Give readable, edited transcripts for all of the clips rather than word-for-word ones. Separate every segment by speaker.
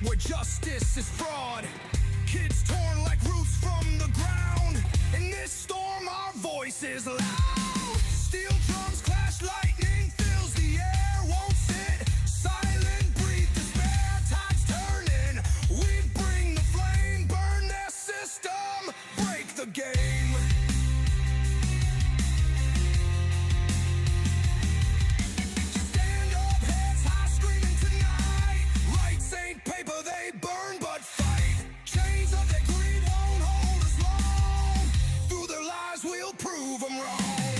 Speaker 1: where justice is fraud. Kids torn like roots from the ground. In this storm, our voice is loud. Steel drums clash, lightning fills the air. Won't sit silent, breathe despair. Tides turning, we bring the flame. Burn their system, break the game. Stand up, heads high, screaming tonight. Rights ain't paper, they burn but fight. Chains of their greed won't hold us long. Through their lies, we'll prove them wrong.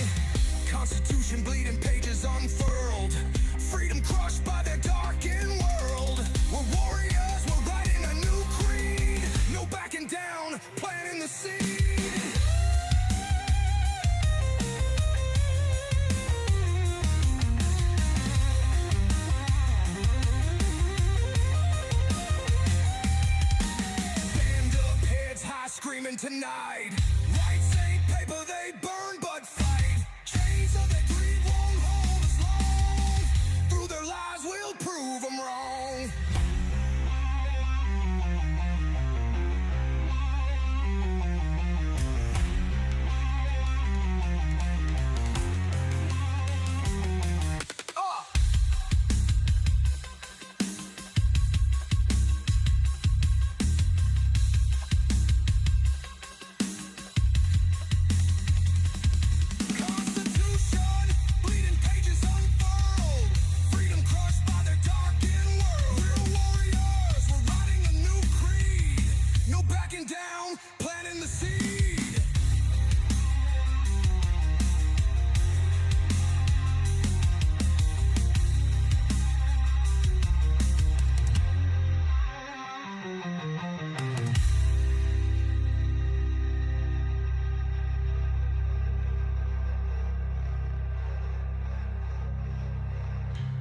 Speaker 1: Constitution bleeding, pages unfurled. Freedom crushed by their darkened world. We're warriors, we're writing a new creed. No backing down, planting the seed. Stand up, heads high, screaming tonight. Rights ain't paper, they burn but fight. Chains of their greed won't hold us long. Through their lies, we'll prove them wrong. Constitution, bleeding pages unfurled. Freedom crushed by their darkened world. We're warriors, we're writing a new creed. No backing down, planting the seed.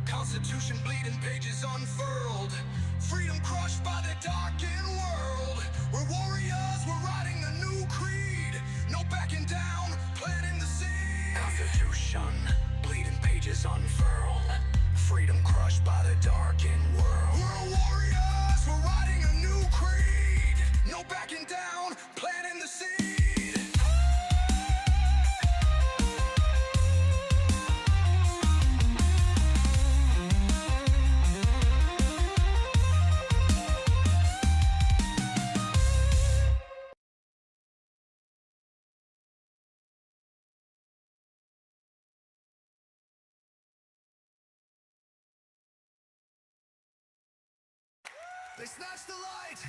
Speaker 1: Constitution bleeding, pages unfurled. Freedom crushed by the darkened world. We're warriors, we're writing a new creed. No backing down, planting the seed. Constitution bleeding, pages unfurled. Freedom crushed by the darkened world. We're warriors, we're writing a new creed. No backing down, planting the seed. They snatch the light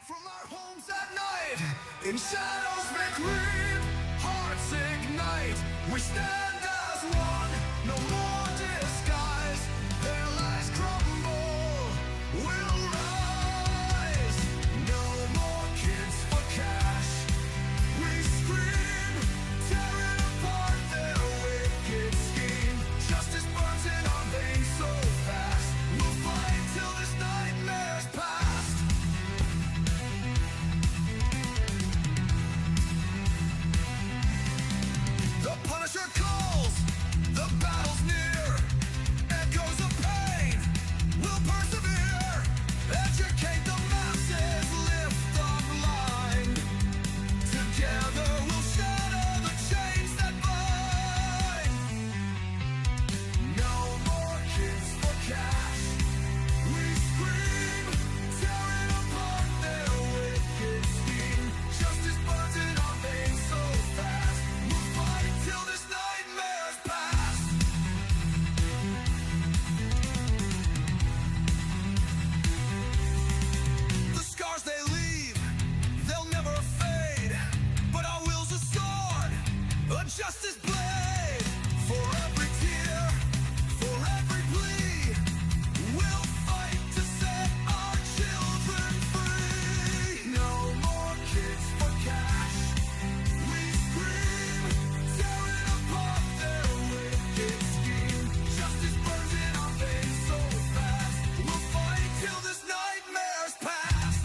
Speaker 1: from our homes at night. In shadows make real hearts ignite. We stand as one, no more disguise. Their lies crumble, we'll rise. No more kids for cash. We scream, tearing apart their wicked scheme. Justice burns in our veins so fast. We'll fight till this nightmare's past. The Punisher calls, the battle's near. Echoes of pain, we'll persevere. Educate the masses, lift the blind. Together we'll shatter the chains that bind. No more kids for cash. We scream, tearing apart their wicked scheme. Justice burns in our veins so fast. We'll fight till this nightmare's past. The scars they leave, they'll never fade. But our will's a sword, a justice blade. For every tear, for every plea, we'll fight to set our children free. No more kids for cash. We scream, tearing apart their wicked scheme. Justice burns in our veins so fast. We'll fight till this nightmare's past.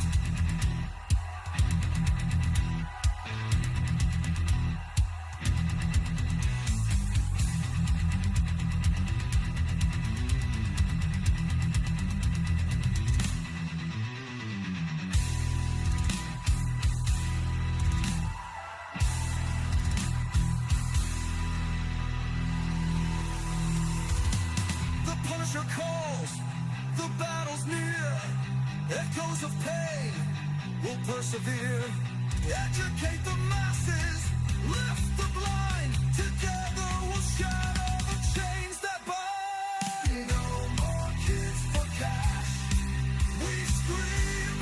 Speaker 1: Punisher calls, the battle's near. Echoes of pain will persevere. Educate the masses, lift the blind. Together we'll shatter the chains that bind. No more kids for cash. We scream,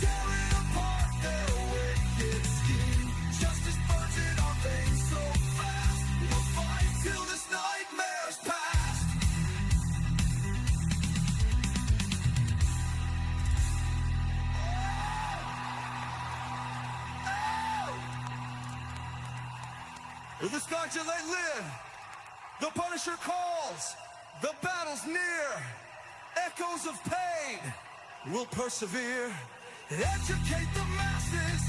Speaker 1: tearing apart their wicked scheme. Justice burns in our veins so fast. We'll fight till this nightmare's past. The scourge they live, the Punisher calls, the battle's near, echoes of pain will persevere. Educate the masses,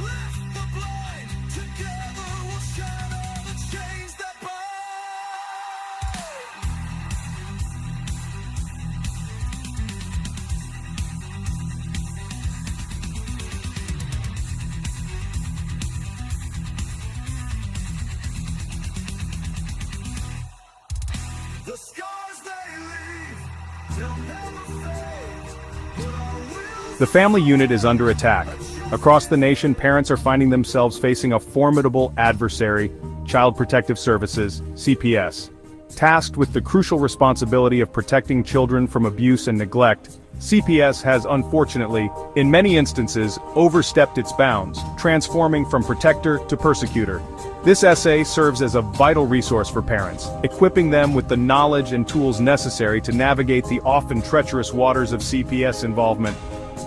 Speaker 1: lift the blind, together we'll shatter the chains that bind. The scars they leave, they'll never fade. But our wills
Speaker 2: The family unit is under attack. Across the nation, parents are finding themselves facing a formidable adversary, Child Protective Services, CPS. Tasked with the crucial responsibility of protecting children from abuse and neglect, CPS has unfortunately, in many instances, overstepped its bounds, transforming from protector to persecutor. This essay serves as a vital resource for parents, equipping them with the knowledge and tools necessary to navigate the often treacherous waters of CPS involvement.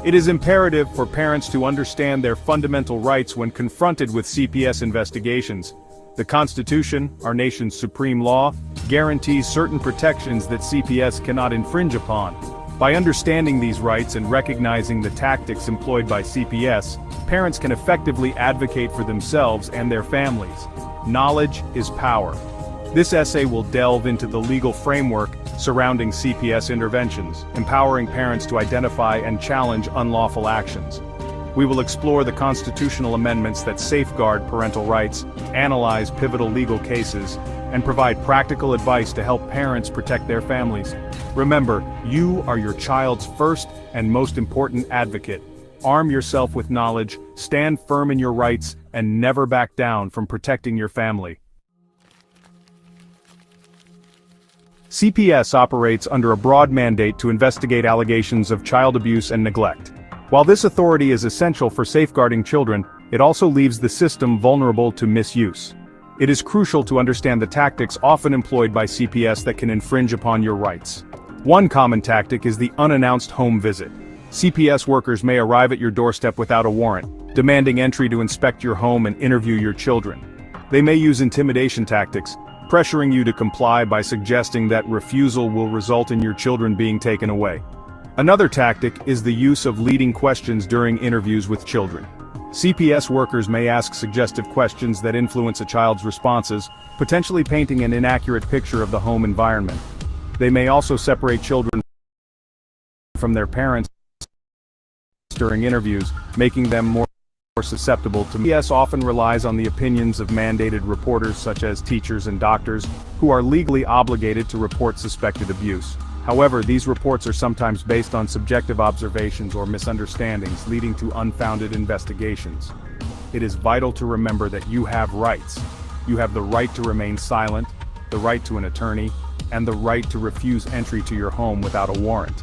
Speaker 2: It is imperative for parents to understand their fundamental rights when confronted with CPS investigations. The Constitution, our nation's supreme law, guarantees certain protections that CPS cannot infringe upon. By understanding these rights and recognizing the tactics employed by CPS, parents can effectively advocate for themselves and their families. Knowledge is power. This essay will delve into the legal framework surrounding CPS interventions, empowering parents to identify and challenge unlawful actions. We will explore the constitutional amendments that safeguard parental rights, analyze pivotal legal cases, and provide practical advice to help parents protect their families. Remember, you are your child's first and most important advocate. Arm yourself with knowledge, stand firm in your rights, and never back down from protecting your family. CPS operates under a broad mandate to investigate allegations of child abuse and neglect. While this authority is essential for safeguarding children, it also leaves the system vulnerable to misuse. It is crucial to understand the tactics often employed by CPS that can infringe upon your rights. One common tactic is the unannounced home visit. CPS workers may arrive at your doorstep without a warrant, demanding entry to inspect your home and interview your children. They may use intimidation tactics, pressuring you to comply by suggesting that refusal will result in your children being taken away. Another tactic is the use of leading questions during interviews with children. CPS workers may ask suggestive questions that influence a child's responses, potentially painting an inaccurate picture of the home environment. They may also separate children from their parents during interviews, making them more susceptible to CPS often relies on the opinions of mandated reporters such as teachers and doctors, who are legally obligated to report suspected abuse. However, these reports are sometimes based on subjective observations or misunderstandings, leading to unfounded investigations. It is vital to remember that you have rights. You have the right to remain silent, the right to an attorney, and the right to refuse entry to your home without a warrant.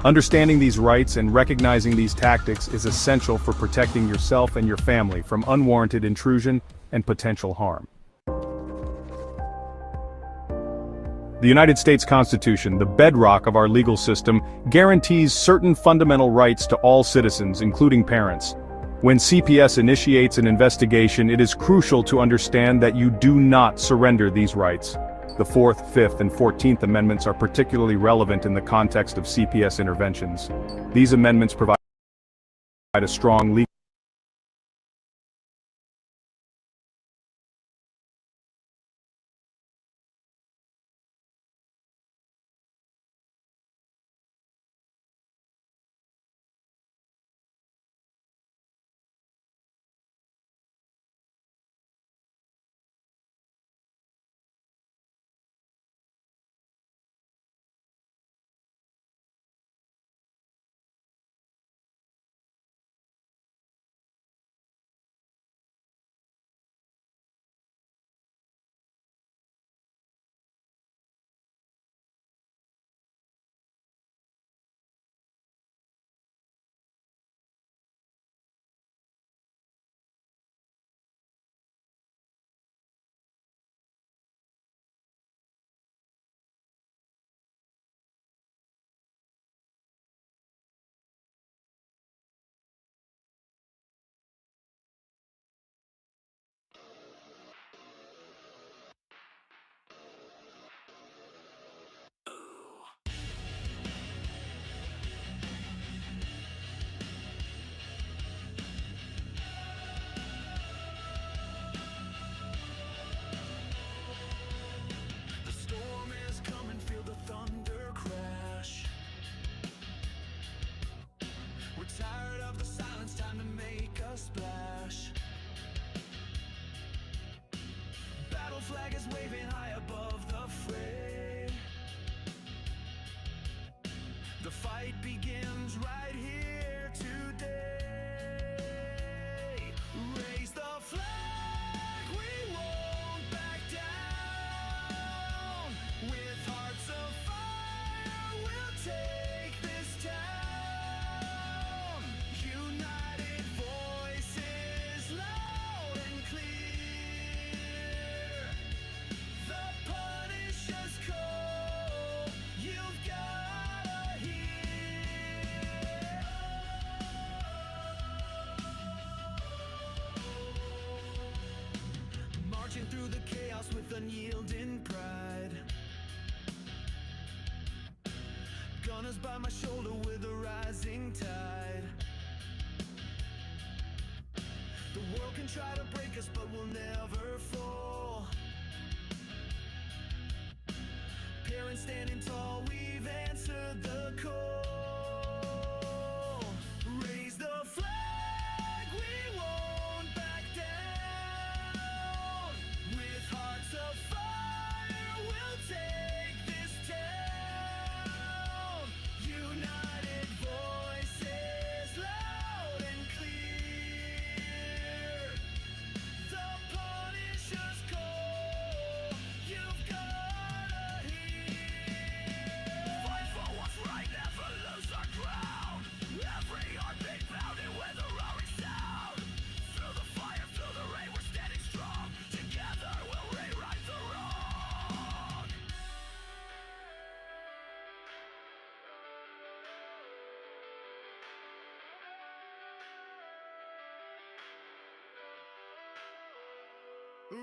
Speaker 2: Understanding these rights and recognizing these tactics is essential for protecting yourself and your family from unwarranted intrusion and potential harm. The United States Constitution, the bedrock of our legal system, guarantees certain fundamental rights to all citizens, including parents. When CPS initiates an investigation, it is crucial to understand that you do not surrender these rights. The 4th, 5th, and 14th Amendments are particularly relevant in the context of CPS interventions. These amendments provide a strong legal
Speaker 1: flag is waving high above the fray. The fight begins right here today. Raise the flag, we won't back down. With hearts of fire, we'll take this town. United voices, loud and clear. The Punisher's call, you've gotta hear. Marching through the chaos with unyielding pride. Gunners by my shoulder with a rising tide. The world can try to break us, but we'll never fall. Parents standing tall, we've answered the call. Raise the flag, we won't back down. With hearts of fire, we'll take this town. United voices, loud and clear. The Punisher's call, you've gotta hear. Fight for what's right, never lose our ground. Every heartbeat pounding with a roaring sound. Through the fire, through the rain, we're standing strong. Together we'll rewrite the wrong.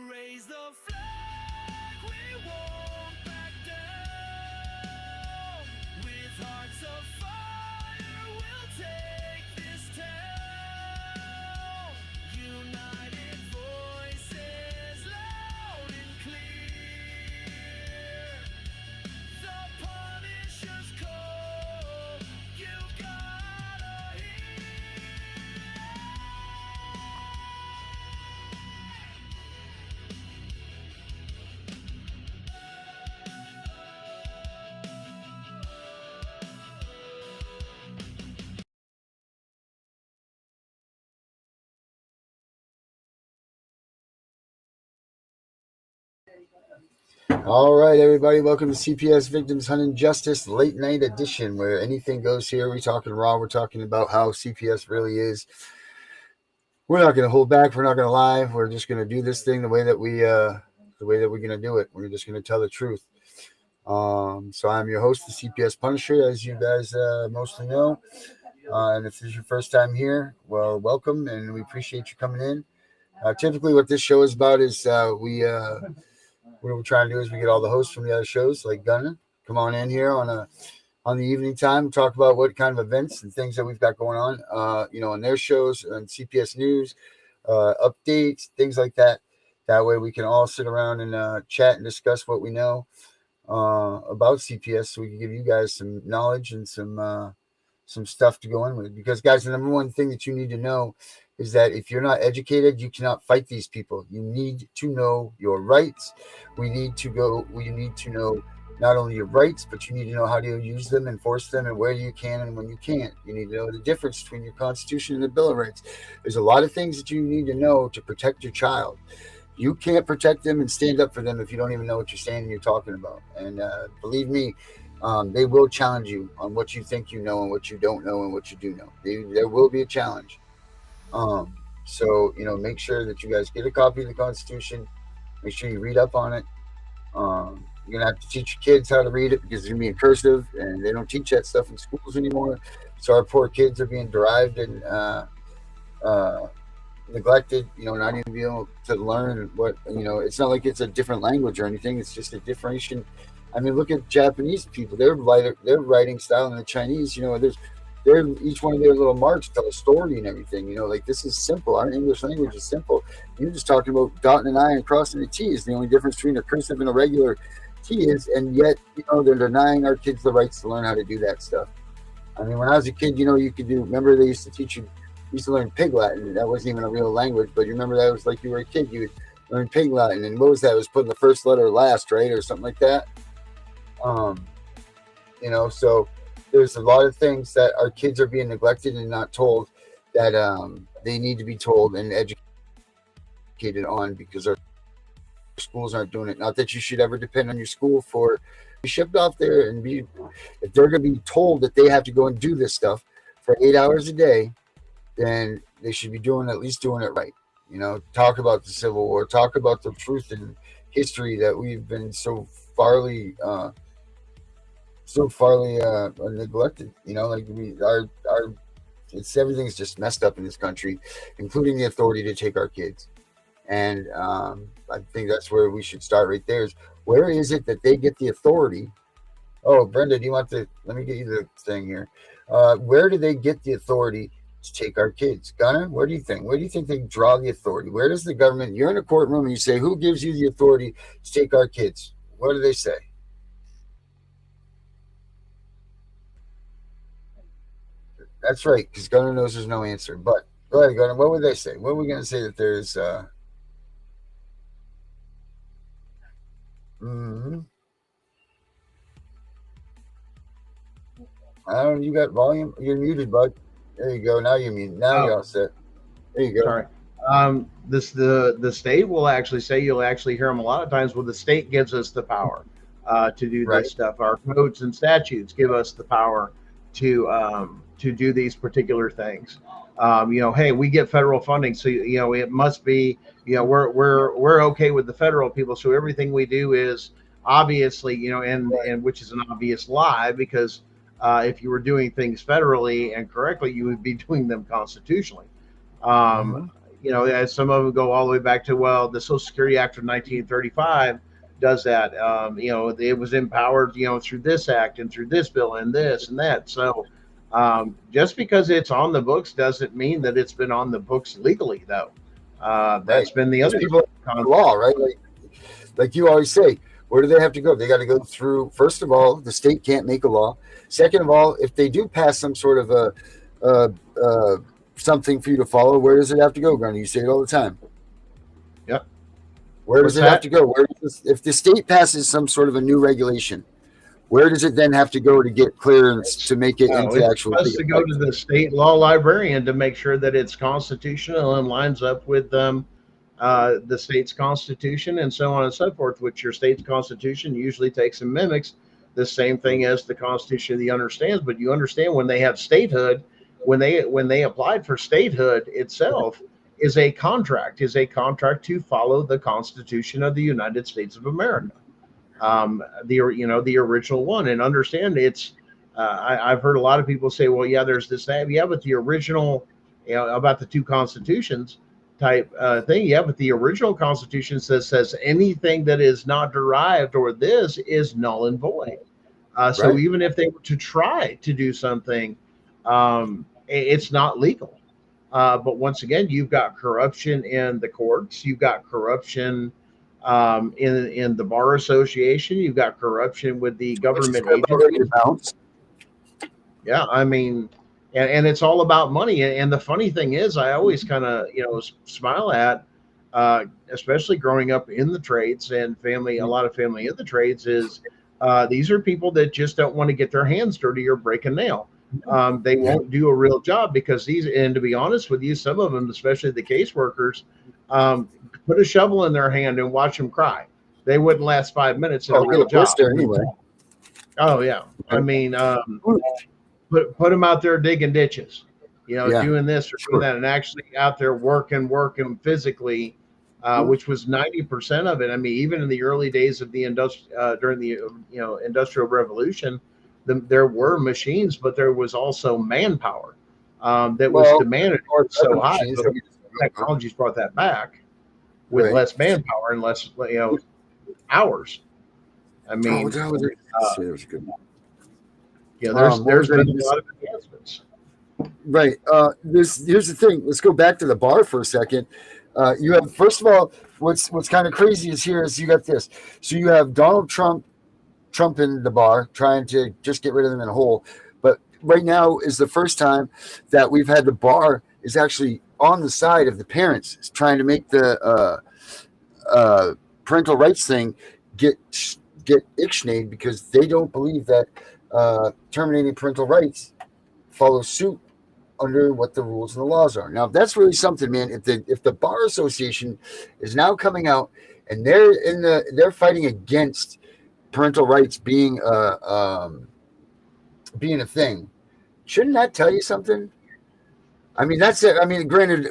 Speaker 1: Raise the flag, we won't back down. With hearts of fire, we'll take this town. United voices, loud and clear. The Punisher's call, you've gotta hear.
Speaker 3: All right, everybody, welcome to CPS Victims Hunting Justice Late Night Edition, where anything goes here. We're talking raw. We're talking about how CPS really is. We're not going to hold back. We're not going to lie. We're just going to do this thing the way that we're going to do it. We're just going to tell the truth. So I'm your host, the CPS Punisher, as you guys mostly know. And if this is your first time here, well, welcome, and we appreciate you coming in. Typically, what this show is about is what we're trying to do is we get all the hosts from the other shows, like Gunner, come on in here on the evening time, talk about what kind of events and things that we've got going on, on their shows, on CPS News, updates, things like that. That way we can all sit around and chat and discuss what we know about CPS, so we can give you guys some knowledge and some stuff to go in with. Because, guys, the number one thing that you need to know is that if you're not educated, you cannot fight these people. You need to know your rights. You need to know not only your rights, but you need to know how to use them, enforce them, and where you can and when you can't. You need to know the difference between your Constitution and the Bill of Rights. There's a lot of things that you need to know to protect your child. You can't protect them and stand up for them if you don't even know what you're saying and you're talking about. And believe me, they will challenge you on what you think you know and what you don't know and what you do know. There will be a challenge. So, make sure that you guys get a copy of the Constitution. Make sure you read up on it. You're going to have to teach your kids how to read it because it's going to be in cursive, and they don't teach that stuff in schools anymore. So our poor kids are being derived and neglected, not even being able to learn what, it's not like it's a different language or anything. It's just a differentiation. I mean, look at Japanese people. Their writing style, and the Chinese, each one of their little marks tell a story and everything. Like, this is simple. Our English language is simple. You're just talking about dotting an I and crossing a T is the only difference between a cursive and a regular T is, and yet, they're denying our kids the rights to learn how to do that stuff. I mean, when I was a kid, you could do, remember they used to teach you, used to learn Pig Latin. That wasn't even a real language, but you remember that was like you were a kid. You would or in Pig Latin. And what was that? It was putting the first letter last, right, or something like that. So there's a lot of things that our kids are being neglected and not told that they need to be told and educated on, because our schools aren't doing it. Not that you should ever depend on your school for be shipped off there and be, if they're going to be told that they have to go and do this stuff for 8 hours a day, then they should be at least doing it right. Talk about the Civil War, talk about the truth and history that we've been so farly neglected. Everything's just messed up in this country, including the authority to take our kids. And I think that's where we should start right there. Is where is it that they get the authority? Oh, Brenda, do you want to? Let me get you the thing here. Where do they get the authority to take our kids? Gunnar, what do you think? Where do you think they draw the authority? Where does the government? You're in a courtroom and you say, "Who gives you the authority to take our kids?" What do they say? That's right, because Gunnar knows there's no answer. But go ahead, Gunnar. What would they say? What are we going to say that there's? I don't. You got volume. You're muted, bud. There you go. Now you're muted. Now you're all set. There you go.
Speaker 4: Sorry. The state will actually say, you'll actually hear them a lot of times, well, the state gives us the power to do this stuff. Our codes and statutes give us the power to do these particular things. Hey, we get federal funding, so it must be, we're okay with the federal people, so everything we do is obviously, and which is an obvious lie, because if you were doing things federally and correctly, you would be doing them constitutionally. As some of them go all the way back to, the Social Security Act of 1935 does that. It was empowered, through this act and through this bill and this and that. So just because it's on the books doesn't mean that it's been on the books legally, though. That's been the other
Speaker 3: law, right? Like you always say, where do they have to go? They got to go through, first of all, the state can't make a law. Second of all, if they do pass some sort of something for you to follow, where does it have to go, Granny? You say it all the time.
Speaker 4: Yep.
Speaker 3: Where does it have to go? If the state passes some sort of a new regulation, where does it then have to go to get clearance to make it into actual?
Speaker 4: It has to go to the state law librarian to make sure that it's constitutional and lines up with the state's constitution and so on and so forth, which your state's constitution usually takes and mimics the same thing as the Constitution of the understands. But you understand, when they have statehood, when they applied for statehood itself, is a contract to follow the Constitution of the United States of America, the original one. And understand, it's I've heard a lot of people say, well, yeah, there's this, that, yeah, but the original, about the two constitutions type thing, yeah, but the original Constitution says anything that is not derived or this is null and void. So even if they were to try to do something, it's not legal. But once again, you've got corruption in the courts, you've got corruption in the bar association, you've got corruption with the government agencies. Yeah, I mean, and it's all about money. And the funny thing is, I always kind of smile at, especially growing up in the trades and a lot of family in the trades, is these are people that just don't want to get their hands dirty or break a nail. They won't do a real job because and to be honest with you, some of them, especially the caseworkers, put a shovel in their hand and watch them cry. They wouldn't last 5 minutes in a real job.
Speaker 3: Anyway.
Speaker 4: Oh yeah, I mean, put them out there digging ditches, doing this or doing that, and actually out there working physically, which was 90% of it. I mean, even in the early days of the during the Industrial Revolution, there were machines, but there was also manpower that was demanded so high. So technology's brought that back with less manpower and less hours. I mean, there's been a lot of advancements.
Speaker 3: Right. Here's the thing. Let's go back to the bar for a second. You have, first of all, what's kind of crazy is you got this. So you have Donald Trump in the bar, trying to just get rid of them in a hole. But right now is the first time that we've had the bar is actually on the side of the parents, trying to make the parental rights thing get ixnayed because they don't believe that terminating parental rights follows suit under what the rules and the laws are. Now, that's really something, man. If the Bar Association is now coming out and they're fighting against parental rights being a thing, shouldn't that tell you something? I mean, that's it. I mean, granted,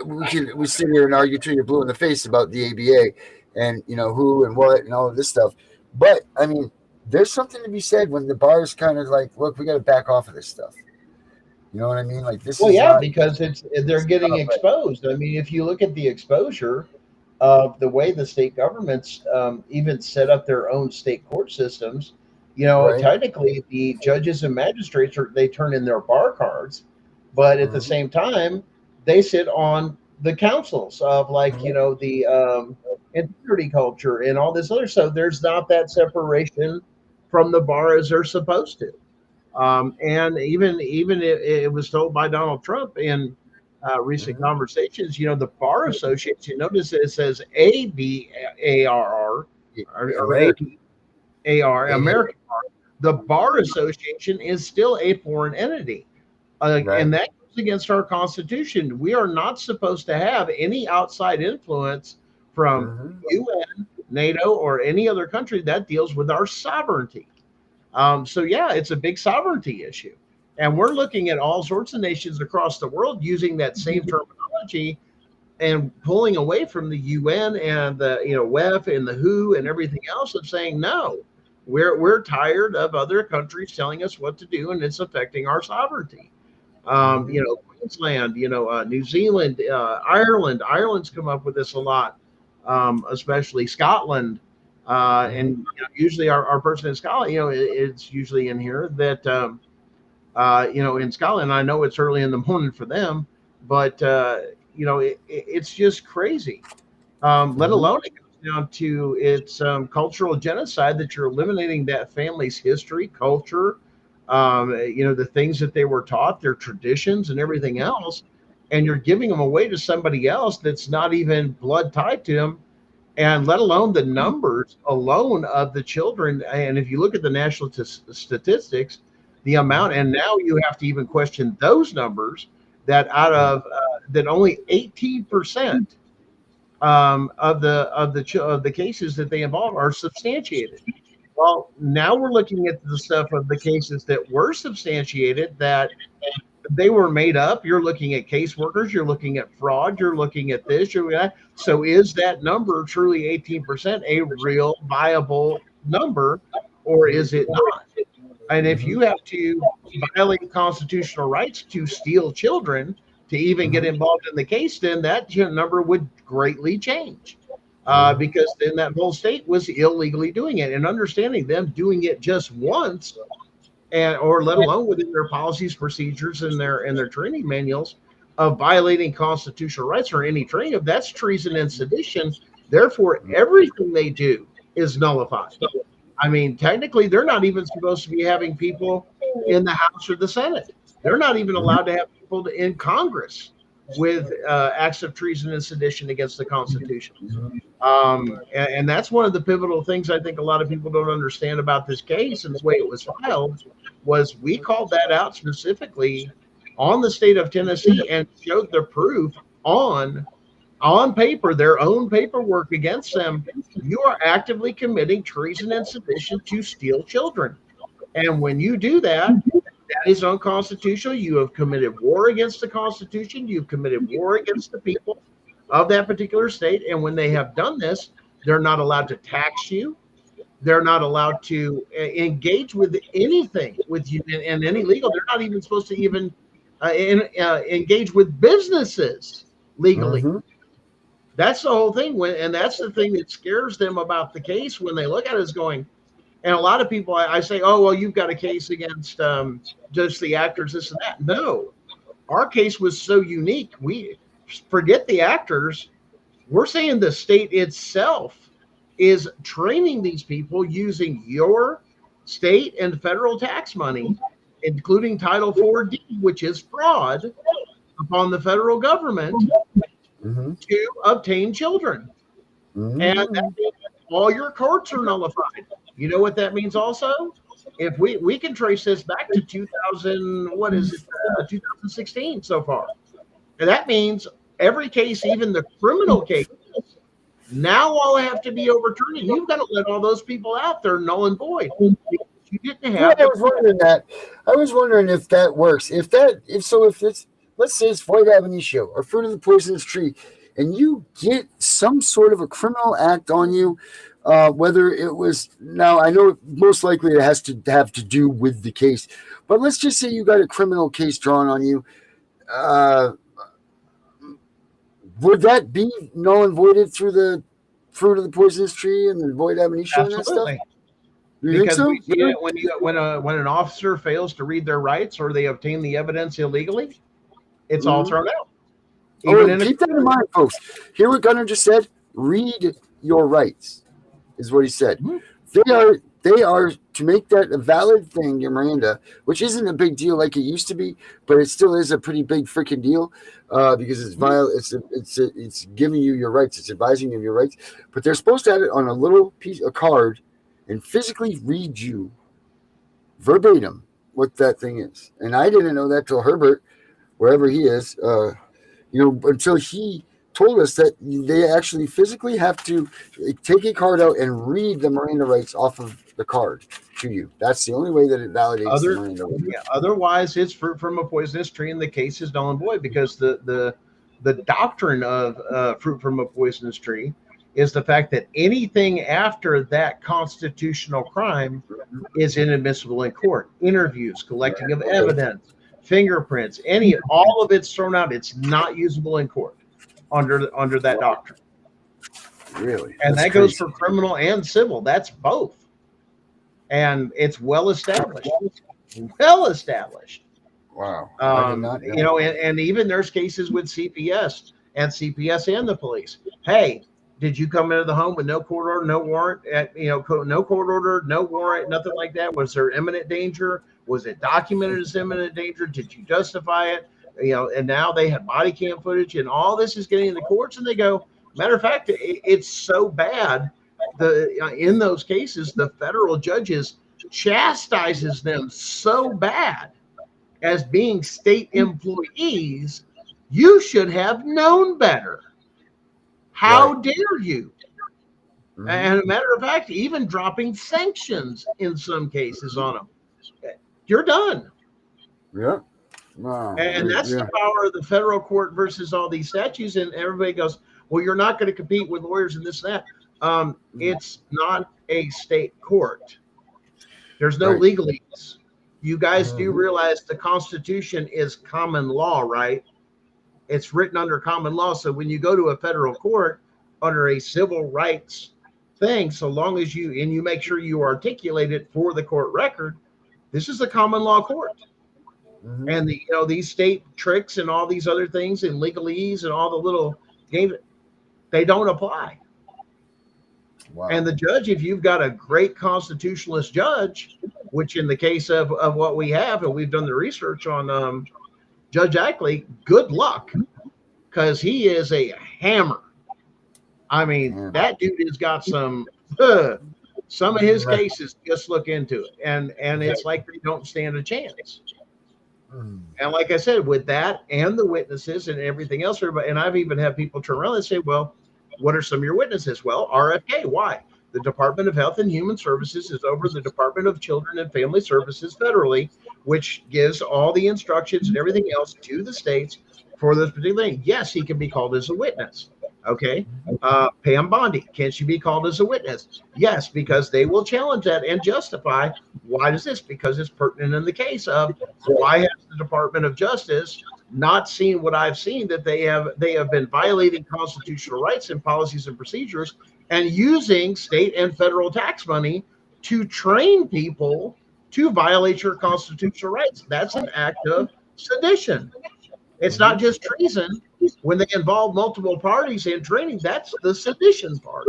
Speaker 3: we sit here and argue till you're blue in the face about the ABA and who and what and all of this stuff, but I mean, there's something to be said when the bar's kind of like, look, we got to back off of this stuff. You know what I mean? Like this.
Speaker 4: Well, yeah, because they're getting exposed. I mean, if you look at the exposure of the way the state governments even set up their own state court systems,
Speaker 3: Right.
Speaker 4: technically the judges and magistrates they turn in their bar cards, but at the same time they sit on the councils of the integrity culture and all this other stuff. There's not that separation from the bar as they're supposed to. And even it was told by Donald Trump in recent conversations, the Bar Association, notice it says ABARR or ABAR, American Bar. The Bar Association is still a foreign entity. And that goes against our Constitution. We are not supposed to have any outside influence from UN, NATO, or any other country that deals with our sovereignty. So yeah, it's a big sovereignty issue, and we're looking at all sorts of nations across the world using that same terminology and pulling away from the UN and the WEF and the WHO and everything else of saying no, we're tired of other countries telling us what to do, and it's affecting our sovereignty. Queensland, New Zealand, Ireland. Ireland's come up with this a lot, especially Scotland. And usually our person in Scotland, it's usually in here that, in Scotland, I know it's early in the morning for them, but, it's just crazy. Let alone it comes down to its cultural genocide that you're eliminating that family's history, culture, the things that they were taught, their traditions and everything else, and you're giving them away to somebody else that's not even blood tied to them. And let alone the numbers alone of the children. And if you look at the national statistics, the amount, and now you have to even question those numbers, that out of that only 18% of the cases that they involve are substantiated. Well, now we're looking at the stuff of the cases that were substantiated that they were made up. You're looking at caseworkers, you're looking at fraud, you're looking at this, so is that number truly 18% a real viable number, or is it not? And if you have to violate constitutional rights to steal children to even get involved in the case, then that number would greatly change, because then that whole state was illegally doing it, and understanding them doing it just once, or let alone within their policies, procedures, and their training manuals of violating constitutional rights or any training of that's treason and sedition. Therefore, everything they do is nullified. I mean, technically, they're not even supposed to be having people in the House or the Senate. They're not even allowed to have people in Congress with acts of treason and sedition against the Constitution. And that's one of the pivotal things I think a lot of people don't understand about this case and the way it was filed, was we called that out specifically on the state of Tennessee and showed the proof on paper, their own paperwork against them. You are actively committing treason and sedition to steal children. And when you do that, that is unconstitutional. You have committed war against the Constitution. You've committed war against the people of that particular state. And when they have done this, they're not allowed to tax you. They're not allowed to engage with anything with you and any legal. They're not even supposed to even engage with businesses legally. That's the whole thing. And that's the thing that scares them about the case when they look at it, is going, and a lot of people, I say, oh, well, you've got a case against just the actors, this and that. No, our case was so unique. We forget the actors. We're saying the state itself is training these people using your state and federal tax money, including Title 4D, which is fraud upon the federal government, to obtain children. And that means all your courts are nullified. You know what that means also? If we can trace this back to 2016 so far. And that means every case, even the criminal cases, now all have to be overturned. And you've got to let all those people out there null and void. You didn't have.
Speaker 3: I was wondering that. I was wondering if that works. If it's, let's say it's void ab initio or fruit of the poisonous tree, and you get some sort of a criminal act on you, whether it was, now I know most likely it has to have to do with the case, but let's just say you got a criminal case drawn on you. Would that be null and voided through the fruit of the poisonous tree and the void ab initio and that stuff?
Speaker 4: Because we see it when an officer fails to read their rights or they obtain the evidence illegally, it's all thrown out.
Speaker 3: Keep that in mind, folks. Hear what Gunnar just said. Read your rights, is what he said. They are to make that a valid thing, your Miranda, which isn't a big deal like it used to be, but it still is a pretty big freaking deal because it's giving you your rights, it's advising you of your rights. But they're supposed to have it on a little piece of card and physically read you verbatim what that thing is. And I didn't know that till Herbert, wherever he is, until he told us that they actually physically have to take a card out and read the Miranda rights off of the card to you. That's the only way that it validates the Miranda rights.
Speaker 4: Yeah, otherwise, it's fruit from a poisonous tree, and the case is null and void because the doctrine of fruit from a poisonous tree is the fact that anything after that constitutional crime is inadmissible in court. Interviews, collecting of evidence, fingerprints, all of it's thrown out. It's not usable in court under that doctrine.
Speaker 3: Really?
Speaker 4: And that goes for criminal and civil. That's both. And it's well established. Well established.
Speaker 3: Wow.
Speaker 4: And even there's cases with CPS and the police. Hey, did you come into the home with no court order, no warrant, no court order, no warrant, nothing like that? Was there imminent danger? Was it documented as imminent danger? Did you justify it? And now they have body cam footage, and all this is getting in the courts, and they go. Matter of fact, it's so bad. In those cases, the federal judges chastises them so bad as being state employees. You should have known better. How dare you? Mm-hmm. And a matter of fact, even dropping sanctions in some cases on them. You're done.
Speaker 3: Yeah. Wow.
Speaker 4: And that's the power of the federal court versus all these statutes. And everybody goes, well, you're not going to compete with lawyers and this and that. It's not a state court. There's no legalese. You guys do realize the Constitution is common law, right? It's written under common law. So when you go to a federal court under a civil rights thing, so long as you make sure you articulate it for the court record, this is a common law court. Mm-hmm. And these state tricks and all these other things and legalese and all the little games, they don't apply. Wow. And the judge, if you've got a great constitutionalist judge, which in the case of what we have, and we've done the research on Judge Ackley, good luck, because he is a hammer. I mean, that dude has got some of his cases. Just look into it, and it's like they don't stand a chance. And like I said, with that and the witnesses and everything else, and I've even had people turn around and say, well, what are some of your witnesses? Well, RFK. Why? The Department of Health and Human Services is over the Department of Children and Family Services federally, which gives all the instructions and everything else to the states for this particular thing. Yes, he can be called as a witness. Okay. Pam Bondi, can she be called as a witness? Yes, because they will challenge that and justify why does this? Because it's pertinent in the case of why has the Department of Justice not seen what I've seen, that they have been violating constitutional rights and policies and procedures and using state and federal tax money to train people to violate your constitutional rights. That's an act of sedition. It's not just treason. When they involve multiple parties in training, that's the sedition part.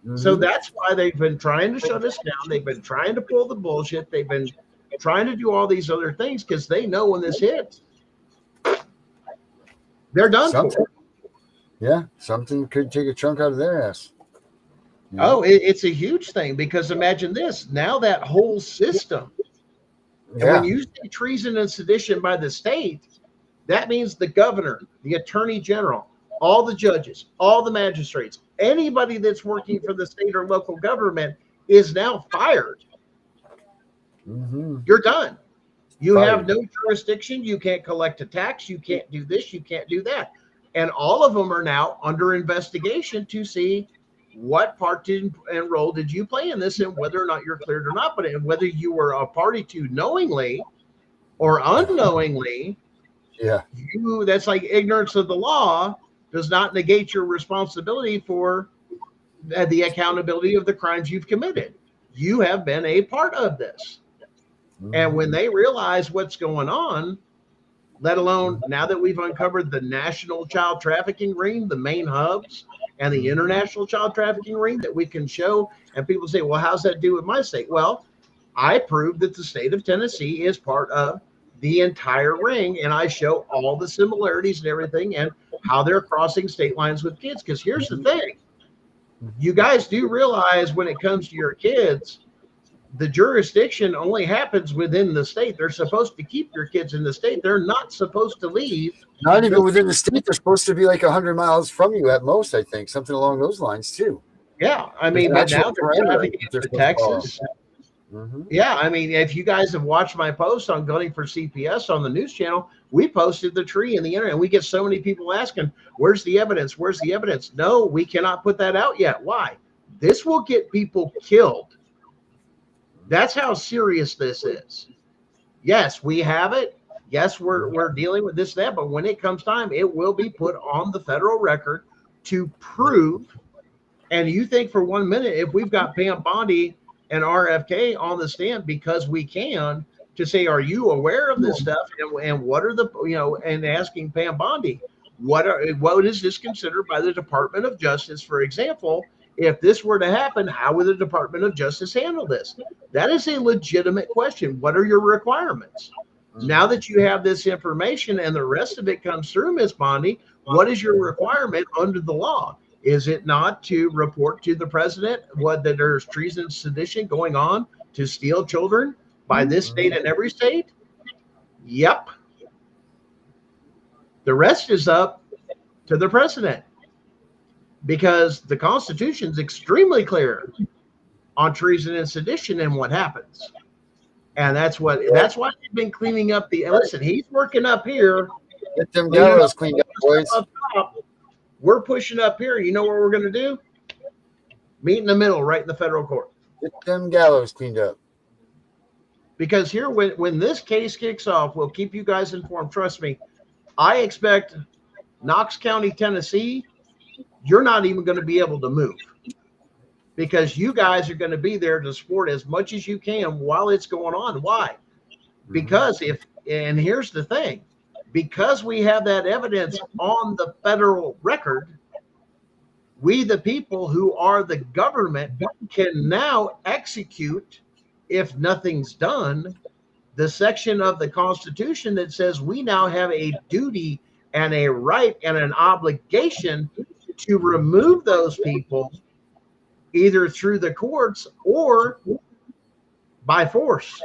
Speaker 4: Mm-hmm. So that's why they've been trying to shut us down. They've been trying to pull the bullshit. They've been trying to do all these other things because they know when this hits, they're done for.
Speaker 3: Yeah, something could take a chunk out of their ass.
Speaker 4: Oh, it's a huge thing, because imagine this. Now that whole system, and when you say treason and sedition by the state, that means the governor, the attorney general, all the judges, all the magistrates, anybody that's working for the state or local government is now fired. You're done. You have no jurisdiction. You can't collect a tax. You can't do this. You can't do that. And all of them are now under investigation to see what part and role did you play in this, and whether or not you're cleared or not, but and whether you were a party to knowingly or unknowingly. That's like ignorance of the law does not negate your responsibility for the accountability of the crimes you've committed. You have been a part of this. And when they realize what's going on, let alone now that we've uncovered the national child trafficking ring, the main hubs, and the international child trafficking ring that we can show, and people say, well, how's that do with my state? Well, I proved that the state of Tennessee is part of the entire ring, and I show all the similarities and everything and how they're crossing state lines with kids. Because here's the thing. You guys do realize when it comes to your kids, the jurisdiction only happens within the state. They're supposed to keep your kids in the state. They're not supposed to leave.
Speaker 3: Not even within the state. They're supposed to be like 100 miles from you at most, I think. Something along those lines, too.
Speaker 4: Yeah. I mean, but now they're trafficking into Texas. Yeah. I mean, if you guys have watched my post on gunning for CPS on the news channel, we posted the tree in the internet. We get so many people asking, where's the evidence? Where's the evidence? No, we cannot put that out yet. Why? This will get people killed. That's how serious this is. Yes, we have it. Yes, we're dealing with this, that, but when it comes time, it will be put on the federal record to prove. And you think for 1 minute, if we've got Pam Bondi and RFK on the stand, because we can, to say, are you aware of this stuff? And what are the, and asking Pam Bondi, what is this considered by the Department of Justice, for example? If this were to happen, how would the Department of Justice handle this? That is a legitimate question. What are your requirements? Now that you have this information and the rest of it comes through, Ms. Bondi, what is your requirement under the law? Is it not to report to the president that there's treason and sedition going on to steal children by this state and every state? Yep. The rest is up to the president, because the Constitution is extremely clear on treason and sedition and what happens. And that's why he's been cleaning up listen, he's working up here.
Speaker 3: Get them gallows cleaned up, boys.
Speaker 4: We're pushing up here. You know what we're going to do? Meet in the middle, right in the federal court.
Speaker 3: Get them gallows cleaned up.
Speaker 4: Because here, when this case kicks off, we'll keep you guys informed. Trust me. I expect Knox County, Tennessee, you're not even going to be able to move, because you guys are going to be there to support as much as you can while it's going on. Why? Because and here's the thing, because we have that evidence on the federal record, we, the people who are the government, can now execute, if nothing's done, the section of the Constitution that says we now have a duty and a right and an obligation to remove those people either through the courts or by force.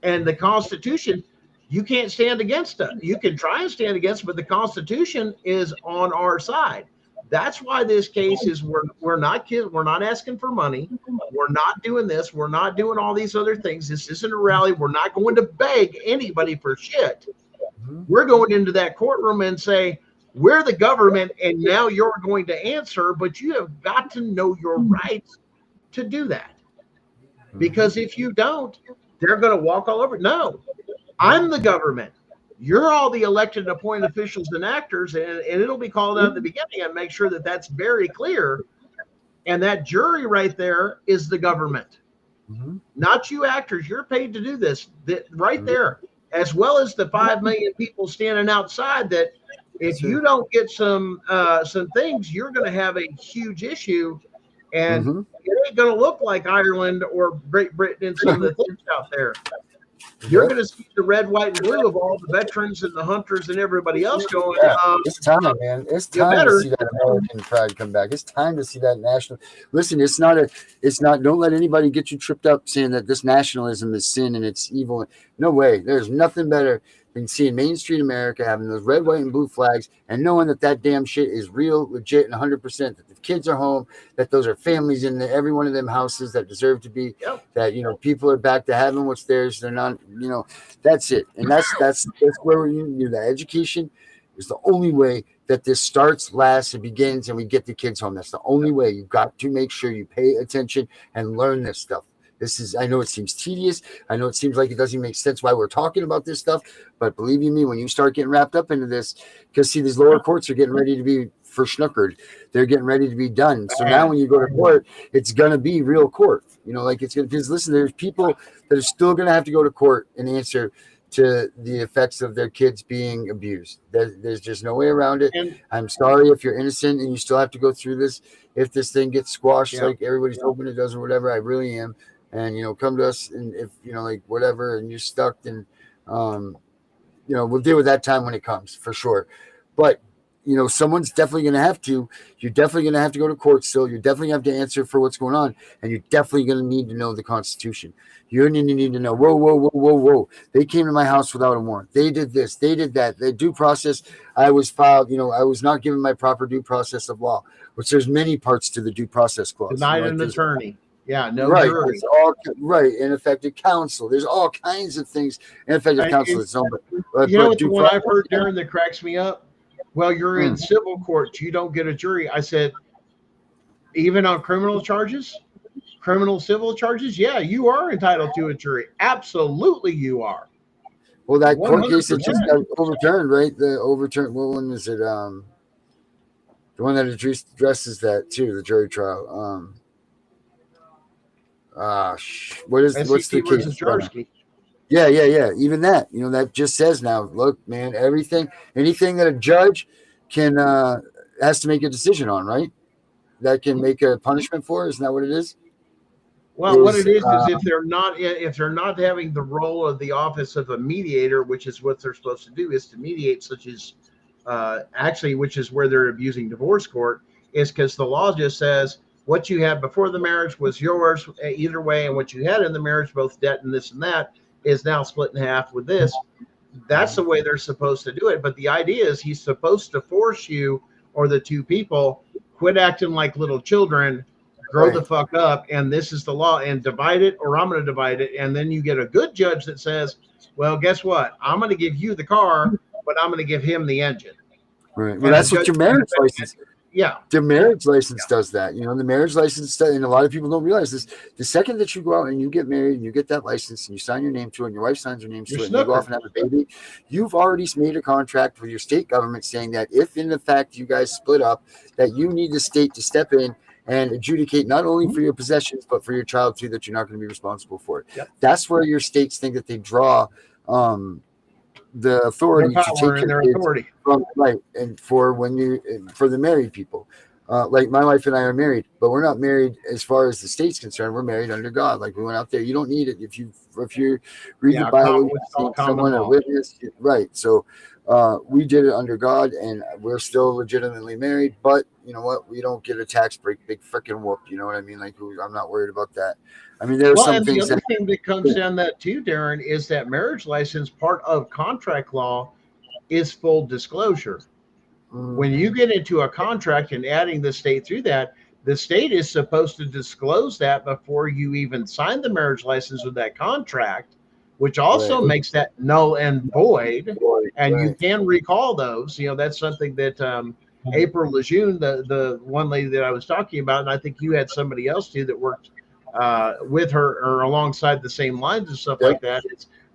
Speaker 4: And the Constitution, you can't stand against it. You can try and stand against it, but the Constitution is on our side. That's why this case is we're not kids. We're not asking for money. We're not doing this. We're not doing all these other things. This isn't a rally. We're not going to beg anybody for shit. We're going into that courtroom and say, we're the government, and now you're going to answer, but you have got to know your rights to do that. Because if you don't, they're going to walk all over. No, I'm the government. You're all the elected and appointed officials and actors, and it'll be called out at the beginning, and make sure that that's very clear. And that jury right there is the government, not you actors. You're paid to do this right there, as well as the 5 million people standing outside that, if you don't get some things, you're going to have a huge issue, and it ain't going to look like Ireland or Great Britain and some of the things out there. you're
Speaker 3: Yep.
Speaker 4: going to see the red, white, and blue of all the veterans and the hunters and everybody else going,
Speaker 3: Yeah, it's time, man. It's
Speaker 4: you
Speaker 3: time to
Speaker 4: better.
Speaker 3: see that American pride come back. It's time to see that national. Listen, it's not. Don't let anybody get you tripped up saying that this nationalism is sin and it's evil. No way. There's nothing better than seeing Main Street America having those red, white, and blue flags and knowing that damn shit is real, legit, and 100%. That the kids are home. That those are families in every one of them houses that deserve to be.
Speaker 4: Yep.
Speaker 3: That people are back to having what's theirs. They're not. That's it. And that's where the education is the only way that this starts, lasts, and begins, and we get the kids home. That's the only way. You've got to make sure you pay attention and learn this stuff. I know it seems tedious. I know it seems like it doesn't make sense why we're talking about this stuff, but believe you me, when you start getting wrapped up into this, because see, these lower courts are getting ready to be for schnookered. They're getting ready to be done. So now when you go to court, it's going to be real court. It's going to, because listen, there's people that are still going to have to go to court and answer to the effects of their kids being abused. There's just no way around it.
Speaker 4: And
Speaker 3: I'm sorry if you're innocent and you still have to go through this. If this thing gets squashed like everybody's hoping it does or whatever, I really am. And come to us, and if whatever, and you're stuck, then we'll deal with that time when it comes for sure. But someone's definitely going to have to. You're definitely going to have to go to court still. You're definitely going to have to answer for what's going on, and you're definitely going to need to know the Constitution. You're going to need to know. Whoa! They came to my house without a warrant. They did this. They did that. The due process. I was filed. I was not given my proper due process of law, which there's many parts to the due process clause.
Speaker 4: denied an attorney. Yeah, no
Speaker 3: right,
Speaker 4: jury.
Speaker 3: it's all right. Ineffective counsel. There's all kinds of things. Ineffective counsel. It's
Speaker 4: you know what the one I've heard, Darren, that cracks me up? Well, you're in civil court. You don't get a jury. I said, even on criminal charges, civil charges, yeah, you are entitled to a jury. Absolutely, you are.
Speaker 3: Well, that court
Speaker 4: 100%.
Speaker 3: case that just got overturned, right? The overturned. What one is it? The one that addresses that too. The jury trial. What's the case? Yeah. Even that, that just says now, look, man, anything that a judge can has to make a decision on, right? That can make a punishment for. Isn't that what it is?
Speaker 4: Well, what it is if they're not having the role of the office of a mediator, which is what they're supposed to do, is to mediate, such as which is where they're abusing divorce court, is because the law just says what you had before the marriage was yours either way, and what you had in the marriage, both debt and this and that, is now split in half with this. That's the way they're supposed to do it. But the idea is he's supposed to force you, or the two people, quit acting like little children, grow the fuck up, and this is the law, and divide it, or I'm going to divide it. And then you get a good judge that says, well, guess what? I'm going to give you the car, but I'm going to give him the engine.
Speaker 3: Right. Well, that's what your marriage license.
Speaker 4: Yeah.
Speaker 3: The marriage license does that. The marriage license, and a lot of people don't realize this. The second that you go out and you get married and you get that license and you sign your name to it and your wife signs her name to it and you go off and have a baby, you've already made a contract with your state government saying that if in the fact you guys split up, that you need the state to step in and adjudicate not only for your possessions, but for your child too, that you're not going to be responsible for it.
Speaker 4: Yep.
Speaker 3: That's where your states think that they draw the authority to take your kids from, right, and for the married people. Like my wife and I are married, but we're not married as far as the state's concerned. We're married under God. Like we went out there. You don't need it if you read the Bible, someone a witness, right? So we did it under God, and we're still legitimately married. But you know what? We don't get a tax break, big freaking whoop. You know what I mean? Like I'm not worried about that. I mean, there are some things.
Speaker 4: The other thing that comes down that too, Darren, is that marriage license, part of contract law, is full disclosure. When you get into a contract and adding the state through that, the state is supposed to disclose that before you even sign the marriage license with that contract, which also makes that null and void. And you can recall those. That's something that April Lejeune, the one lady that I was talking about, and I think you had somebody else too that worked with her or alongside the same lines and stuff like that.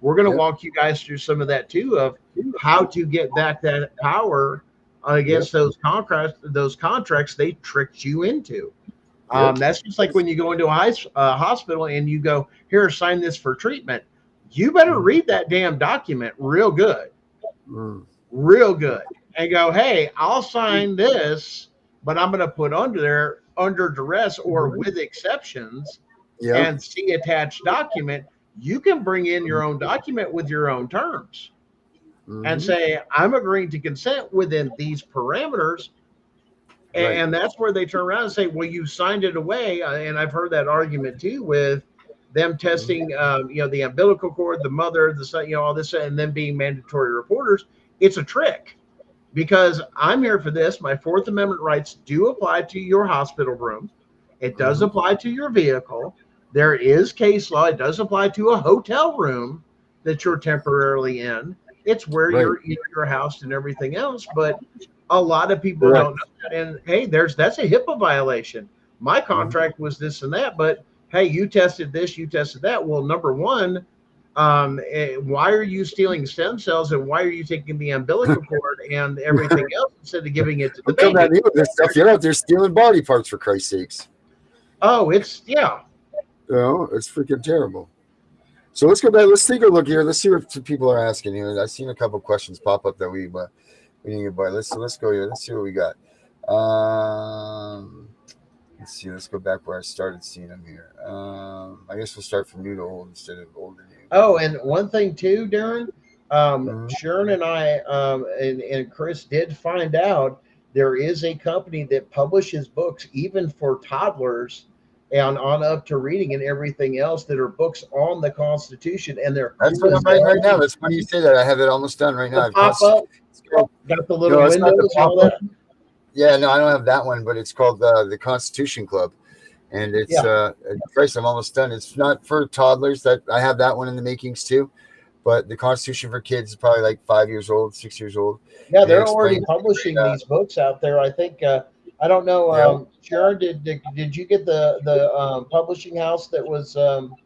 Speaker 4: We're going to walk you guys through some of that too, of how to get back that power against those contracts they tricked you into. That's just like when you go into a hospital and you go, here, sign this for treatment. You better read that damn document real good, and go, hey, I'll sign this, but I'm going to put under duress or with exceptions, and see attached document. you can bring in your own document with your own terms and
Speaker 3: Mhm.
Speaker 4: say, I'm agreeing to consent within these parameters.
Speaker 3: Right.
Speaker 4: And that's where they turn around and say, well, you signed it away. And I've heard that argument too with them testing, the umbilical cord, the mother, the son, all this, and then being mandatory reporters. It's a trick because I'm here for this. My Fourth Amendment rights do apply to your hospital room. It does
Speaker 3: Mhm.
Speaker 4: apply to your vehicle. There is case law. It does apply to a hotel room that you're temporarily in. It's where
Speaker 3: Right.
Speaker 4: you're housed and everything else. But a lot of people
Speaker 3: Correct.
Speaker 4: don't know that. And hey, that's a HIPAA violation. My contract was this and that, but hey, you tested this, you tested that. Well, number one, why are you stealing stem cells and why are you taking the umbilical cord and everything else instead of giving it to the
Speaker 3: Come at
Speaker 4: baby?
Speaker 3: me with this stuff. You're out there stealing body parts, for Christ's sakes.
Speaker 4: Oh, it's yeah.
Speaker 3: It's freaking terrible. So let's go back. Let's take a look here. Let's see what people are asking here. I've seen a couple questions pop up that we didn't get by. Let's go here. Let's see what we got. Let's see. Let's go back where I started seeing them here. I guess we'll start from new to old instead of old to new.
Speaker 4: Oh, and one thing too, Darren,
Speaker 3: Mhm.
Speaker 4: Sharon and I and Chris did find out there is a company that publishes books even for toddlers and on up to reading and everything else that are books on the Constitution, and they're
Speaker 3: That's
Speaker 4: cool
Speaker 3: what
Speaker 4: as
Speaker 3: I'm writing right now.
Speaker 4: hell.
Speaker 3: That's funny you say that. I have it almost done right now.
Speaker 4: The pop up,
Speaker 3: It's called-
Speaker 4: got the little
Speaker 3: No, it's not the
Speaker 4: windows and all
Speaker 3: pop-up.
Speaker 4: that.
Speaker 3: Yeah, no, I don't have that one, but it's called the Constitution Club, and it's Christ, I'm almost done. It's not for toddlers. That I have that one in the makings too, but the Constitution for kids is probably like 5 years old, 6 years old.
Speaker 4: Yeah,
Speaker 3: And it
Speaker 4: they're already
Speaker 3: explains
Speaker 4: publishing
Speaker 3: everything,
Speaker 4: these books out there. I think I don't know, Sharon, did you get the publishing house that was
Speaker 3: yeah, well,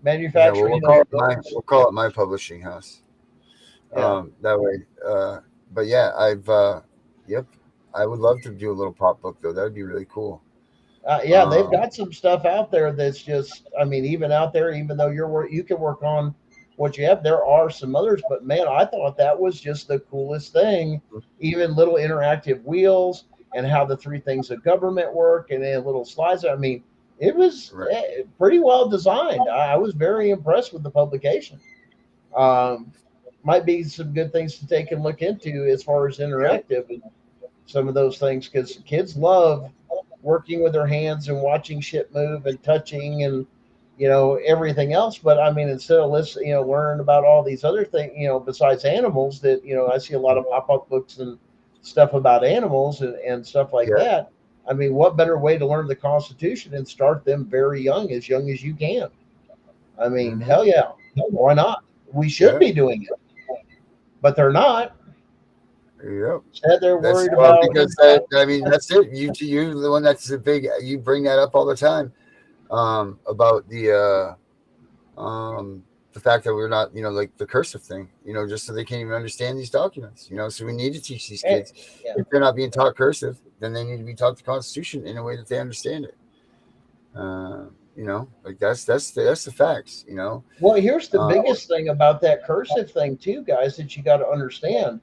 Speaker 4: manufacturing those books?
Speaker 3: we'll call it my publishing house.
Speaker 4: Yeah.
Speaker 3: That way. But yeah, yep, I would love to do a little pop book though. That would be really cool.
Speaker 4: Yeah, they've
Speaker 3: Um,
Speaker 4: got some stuff out there that's just, I mean, even out there, even though you can work on what you have, there are some others. But man, I thought that was just the coolest thing. Even little interactive wheels and how the three things of government work, and then little slides. I mean, it was
Speaker 3: right.
Speaker 4: pretty well designed. I was very impressed with the publication. Um, might be some good things to take and look into as far as
Speaker 3: Yep.
Speaker 4: interactive and some of those things because kids love working with their hands and watching shit move and touching and everything else. But I mean, instead of listening, learning about all these other things, besides animals, that I see a lot of pop-up books and stuff about animals and stuff like
Speaker 3: Yeah.
Speaker 4: that. I mean, what better way to learn the Constitution and start them very young as you can? I mean,
Speaker 3: Mhm.
Speaker 4: hell yeah, why not? We should
Speaker 3: Yeah.
Speaker 4: be doing it, but they're not.
Speaker 3: Yep.
Speaker 4: Instead, they're
Speaker 3: That's
Speaker 4: worried
Speaker 3: well
Speaker 4: about.
Speaker 3: because I mean that's it. You're the one that's the big. You bring that up all the time about the fact that we're not like the cursive thing. Just so they can't even understand these documents. So we need to teach these kids.
Speaker 4: Yeah.
Speaker 3: If they're not being taught cursive, then they need to be taught the Constitution in a way that they understand it. Like that's the facts.
Speaker 4: Well, here's the
Speaker 3: Uh,
Speaker 4: biggest thing about that cursive thing, too, guys, that you got to understand.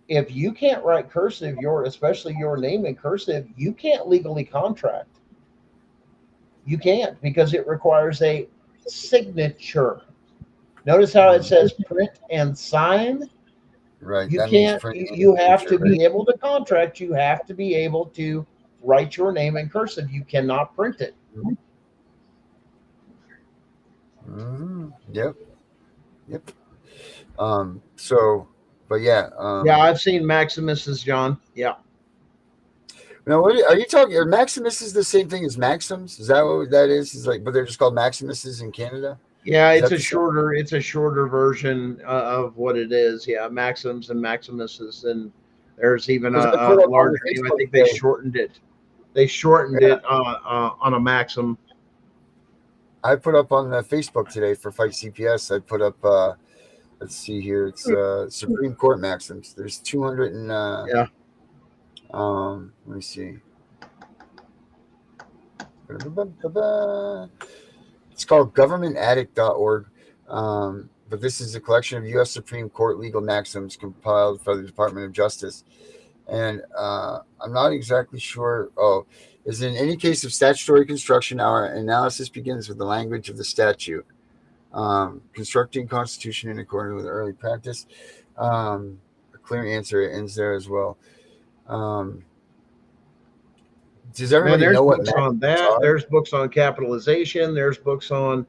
Speaker 4: If you can't write cursive, especially your name in cursive, you can't legally contract. You can't because it requires a signature. Notice how it says print and sign.
Speaker 3: Right.
Speaker 4: You
Speaker 3: That means
Speaker 4: can't.
Speaker 3: print.
Speaker 4: You have to
Speaker 3: signature, right?
Speaker 4: be able to contract. You have to be able to write your name in cursive. You cannot print it.
Speaker 3: Yep. So, but yeah.
Speaker 4: Yeah, I've seen Maximus's, John. Yeah.
Speaker 3: Now, what are you talking? Are Maximus is the same thing as Maxims? Is that what that is? Is like, but they're just called Maximuses in Canada.
Speaker 4: Yeah,
Speaker 3: Is
Speaker 4: it's
Speaker 3: that
Speaker 4: a
Speaker 3: the same?
Speaker 4: shorter. It's a shorter version of what it is. Yeah, Maxims and Maximuses, and there's even
Speaker 3: Because I
Speaker 4: a
Speaker 3: put up on
Speaker 4: larger
Speaker 3: the
Speaker 4: name. I
Speaker 3: Facebook
Speaker 4: think they
Speaker 3: page.
Speaker 4: shortened it. They shortened
Speaker 3: Yeah.
Speaker 4: it on a Maxim.
Speaker 3: I put up on Facebook today for Fight CPS. I put up. Let's see here. It's Supreme Court Maxims. There's 200 and.
Speaker 4: Yeah.
Speaker 3: Let me see. It's called governmentaddict.org. But this is a collection of U.S. Supreme Court legal maxims compiled by the Department of Justice. And I'm not exactly sure. Oh, is in any case of statutory construction, our analysis begins with the language of the statute. Constructing Constitution in accordance with early practice. A clear answer. It ends there as well. Does
Speaker 4: Man,
Speaker 3: everybody
Speaker 4: there's
Speaker 3: know what
Speaker 4: books on
Speaker 3: maxims
Speaker 4: that.
Speaker 3: are?
Speaker 4: There's books on capitalization. There's books on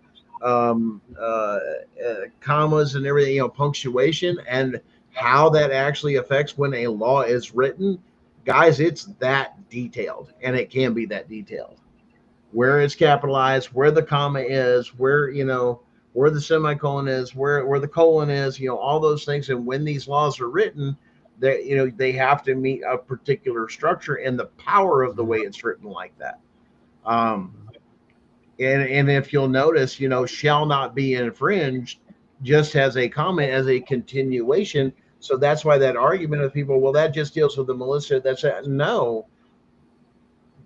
Speaker 4: commas and everything, punctuation, and how that actually affects when a law is written. Guys, it's that detailed, and it can be that detailed. Where it's capitalized, where the comma is, where the semicolon is, where the colon is, all those things, and when these laws are written, that they have to meet a particular structure and the power of the way it's written like that. And if you'll notice, shall not be infringed just has a comment as a continuation. So that's why that argument of people, well, that just deals with the militia. No,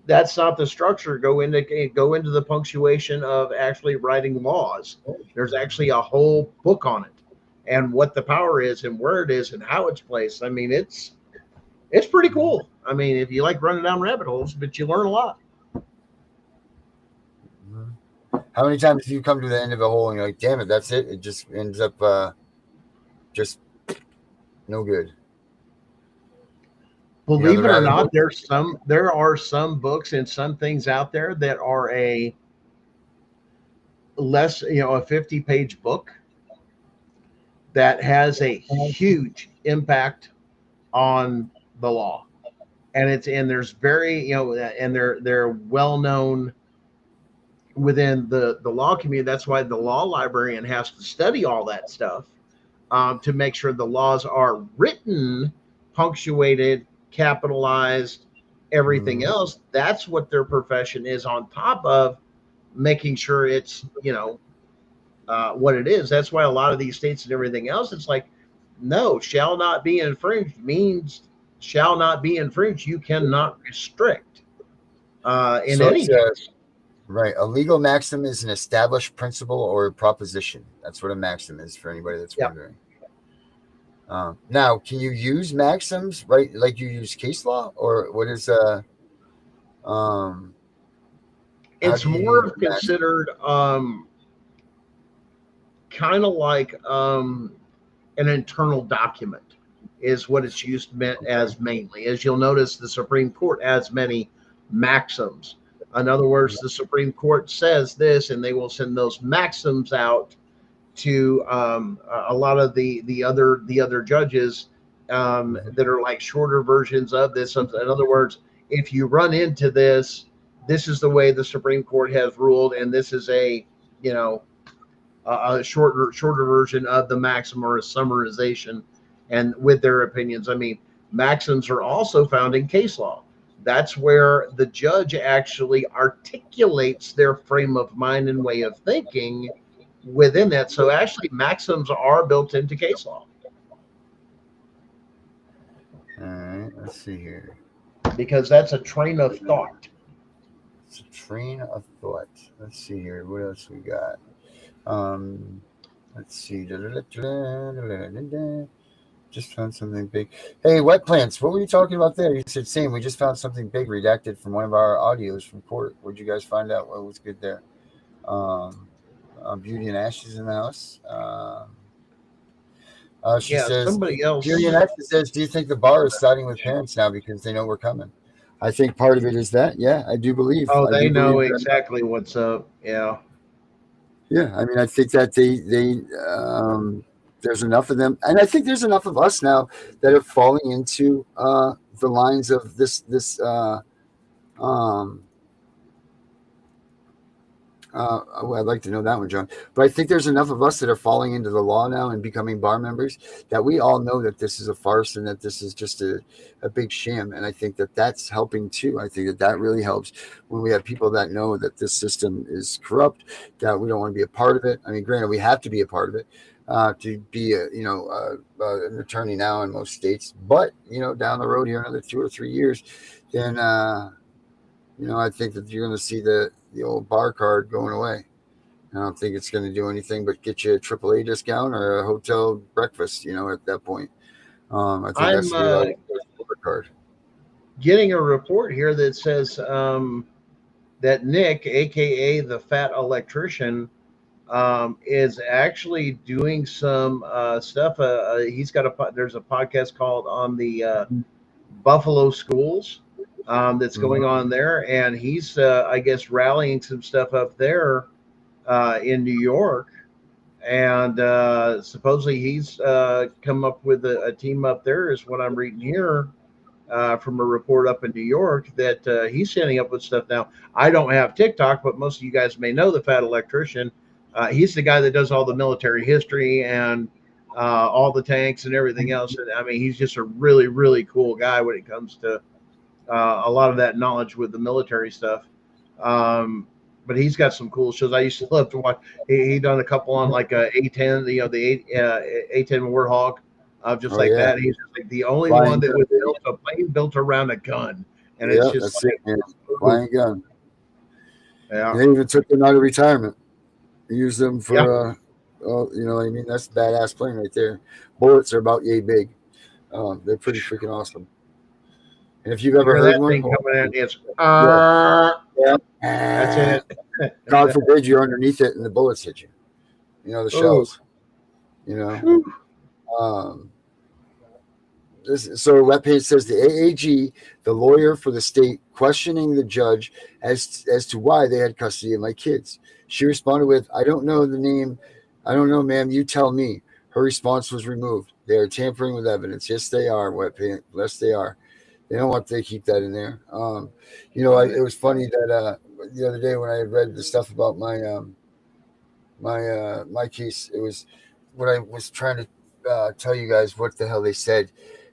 Speaker 4: that's not the structure. Go into the punctuation of actually writing laws. There's actually a whole book on it, and what the power is, and where it is, and how it's placed. I mean, it's pretty cool. I mean, if you like running down rabbit holes, but you learn a lot.
Speaker 3: How many times have you come to the end of a hole and you're like, damn it, that's it? It just ends up just no good.
Speaker 4: Believe it or not, there are some books and some things out there that are a 50-page book that has a huge impact on the law. And there's very, and they're well known within the law community. That's why the law librarian has to study all that stuff to make sure the laws are written, punctuated, capitalized, everything else. That's what their profession is, on top of making sure it's what it is. That's why a lot of these states and everything else, it's like, no, shall not be infringed means shall not be infringed. You cannot restrict in any case.
Speaker 3: Right. A legal maxim is an established principle or proposition. That's what a maxim is, for anybody that's wondering. Now, can you use maxims, right? Like you use case law, or what is
Speaker 4: it's more considered kind of like an internal document is what it's used as mainly. As you'll notice, the Supreme Court has many maxims. In other words, the Supreme Court says this, and they will send those maxims out to a lot of the other judges that are like shorter versions of this. In other words, if you run into this, this is the way the Supreme Court has ruled, and this is a shorter version of the maxim, or a summarization, and with their opinions. I mean, maxims are also found in case law. That's where the judge actually articulates their frame of mind and way of thinking within that. So actually, maxims are built into case law.
Speaker 3: All right, let's see here.
Speaker 4: Because that's a train of thought.
Speaker 3: It's a train of thought. Let's see here. What else we got? Let's see. Just found something big. Hey, wet plants. What were you talking about there? You said same. We just found something big redacted from one of our audios from court. What'd you guys find out? What was good there? Beauty and Ashes in the house. She says,
Speaker 4: somebody else.
Speaker 3: Beauty and Ashes says, do you think the bar is siding with parents now because they know we're coming? I think part of it is that. Yeah, I do believe.
Speaker 4: Oh, they know exactly what's up. Yeah.
Speaker 3: Yeah, I mean, I think that they there's enough of them, and I think there's enough of us now that are falling into the lines of this I'd like to know that one, John. But I think there's enough of us that are falling into the law now and becoming bar members that we all know that this is a farce and that this is just a big sham. And I think that that's helping too. I think that really helps when we have people that know that this system is corrupt, that we don't want to be a part of it. I mean, granted, we have to be a part of it to be an attorney now in most states. But, down the road here, another 2 or 3 years, then, I think that you're going to see the old bar card going away. I don't think it's going to do anything but get you a AAA discount or a hotel breakfast, at that point. I think that's the bar card.
Speaker 4: Getting a report here that says that Nick, a.k.a. the fat electrician, is actually doing some stuff. He's got there's a podcast called On the Buffalo Schools that's
Speaker 3: Mhm.
Speaker 4: going on there, and he's I guess rallying some stuff up there in New York, and supposedly he's come up with a team up there, is what I'm reading here from a report up in New York, that he's setting up with stuff now. I don't have TikTok, but most of you guys may know the Fat Electrician. He's the guy that does all the military history and all the tanks and everything else. And I mean, he's just a really, really cool guy when it comes to a lot of that knowledge with the military stuff. Um, but he's got some cool shows. I used to love to watch. He done a couple on like A10, the A10 Warthog, just
Speaker 3: Oh
Speaker 4: like
Speaker 3: yeah,
Speaker 4: that. He's just like the only one
Speaker 3: flying
Speaker 4: that
Speaker 3: gun,
Speaker 4: was
Speaker 3: baby.
Speaker 4: built a plane built around a gun, and it's
Speaker 3: Yeah,
Speaker 4: just
Speaker 3: that's it,
Speaker 4: like,
Speaker 3: man.
Speaker 4: ooh,
Speaker 3: Flying gun.
Speaker 4: yeah,
Speaker 3: And they even took them out of retirement. Used them
Speaker 4: yeah.
Speaker 3: for, you know what I mean? That's a badass plane right there. Bullets are about yay big. They're pretty freaking awesome. And if you've
Speaker 4: You
Speaker 3: ever
Speaker 4: hear
Speaker 3: heard
Speaker 4: that
Speaker 3: one,
Speaker 4: thing coming in? It's
Speaker 3: yeah,
Speaker 4: that's
Speaker 3: yeah.
Speaker 4: it.
Speaker 3: God forbid you're underneath it and the bullets hit you. You know, the
Speaker 4: Oh,
Speaker 3: shells. You know. Um, so Wet Paint says the AAG, the lawyer for the state, questioning the judge as to why they had custody of my kids. She responded with, "I don't know the name. I don't know, ma'am. You tell me." Her response was removed. They are tampering with evidence. Yes, they are. Wet Paint. Yes, they are. They don't want to keep that in there. You know, it was funny that the other day when I had read the stuff about my case, it was what I was trying to tell you guys what the hell they said,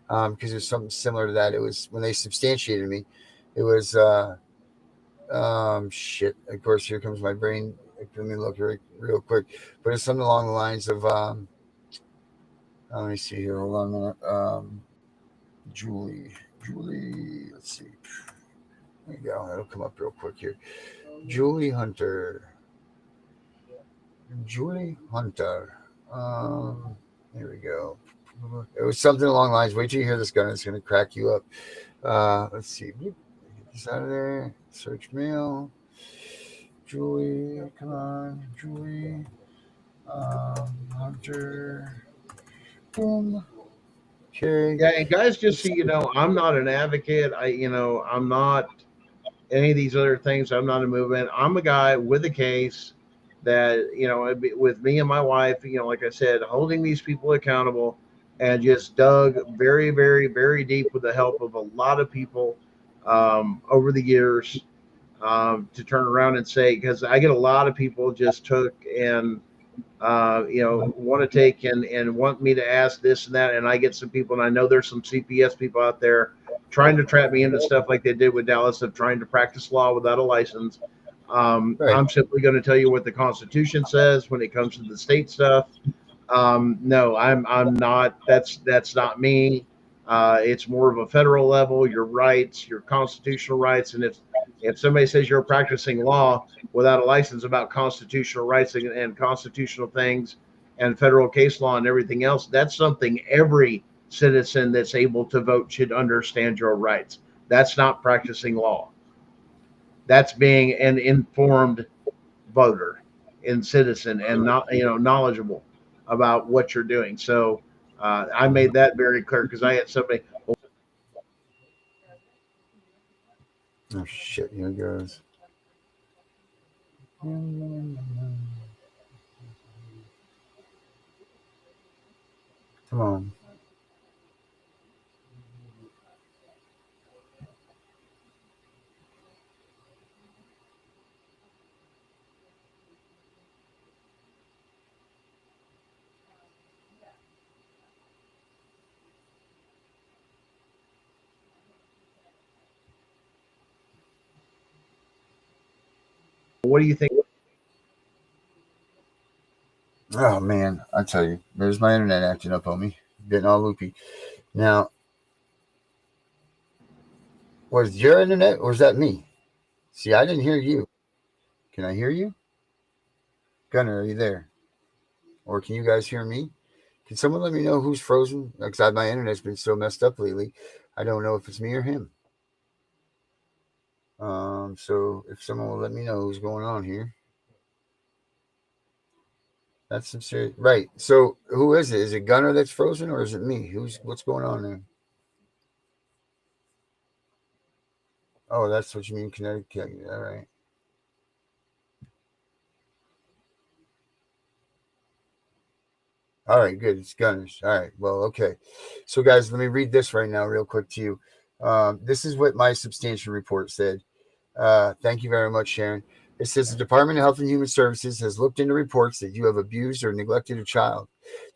Speaker 3: because it was something similar to that. It was when they substantiated me. It was shit. Of course, here comes my brain. Let me look real quick, but it's something along the lines of let me see here. Hold on a minute. Julie. Let's see. There you go. It'll come up real quick here. Julie Hunter. Julie Hunter. Here we go. It was something along the lines. Wait till you hear this gun. It's going to crack you up. Let's see. Get this out of there. Search mail. Julie. Come on. Julie. Hunter. Boom. Okay.
Speaker 4: Yeah, and guys, just so you know, I'm not an advocate. I'm not any of these other things. I'm not a movement. I'm a guy with a case that, with me and my wife, like I said, holding these people accountable, and just dug very, very, very deep with the help of a lot of people over the years, to turn around and say, because I get a lot of people just took and want to take and want me to ask this and that. And I get some people, and I know there's some CPS people out there trying to trap me into stuff like they did with Dallas, of trying to practice law without a license.
Speaker 3: Right.
Speaker 4: I'm simply going to tell you what the Constitution says when it comes to the state stuff. No, I'm not. That's not me. It's more of a federal level. Your rights, your constitutional rights, and if somebody says you're practicing law without a license about constitutional rights and constitutional things and federal case law and everything else, that's something every citizen that's able to vote should understand your rights. That's not practicing law. That's being an informed voter and citizen, and not knowledgeable about what you're doing. So I made that very clear, because I had somebody.
Speaker 3: Oh shit! Here it goes. Come on.
Speaker 4: What do you think?
Speaker 3: Oh man, I tell you, there's my internet acting up on me, getting all loopy. Now, was your internet or was that me? See, I didn't hear you. Can I hear you? Gunner, are you there? Or can you guys hear me? Can someone let me know who's frozen? Because my internet's been so messed up lately. I don't know if it's me or him. So if someone will let me know who's going on here. That's some serious. Right. So who is it? Is it Gunner that's frozen, or is it me? What's going on there? Oh, that's what you mean, Connecticut. All right. All right, good. It's Gunners. All right. Well, okay. So, guys, let me read this right now, real quick to you. This is what my substantial report said. Thank you very much, Sharon. It says the Department of Health and Human Services has looked into reports that you have abused or neglected a child.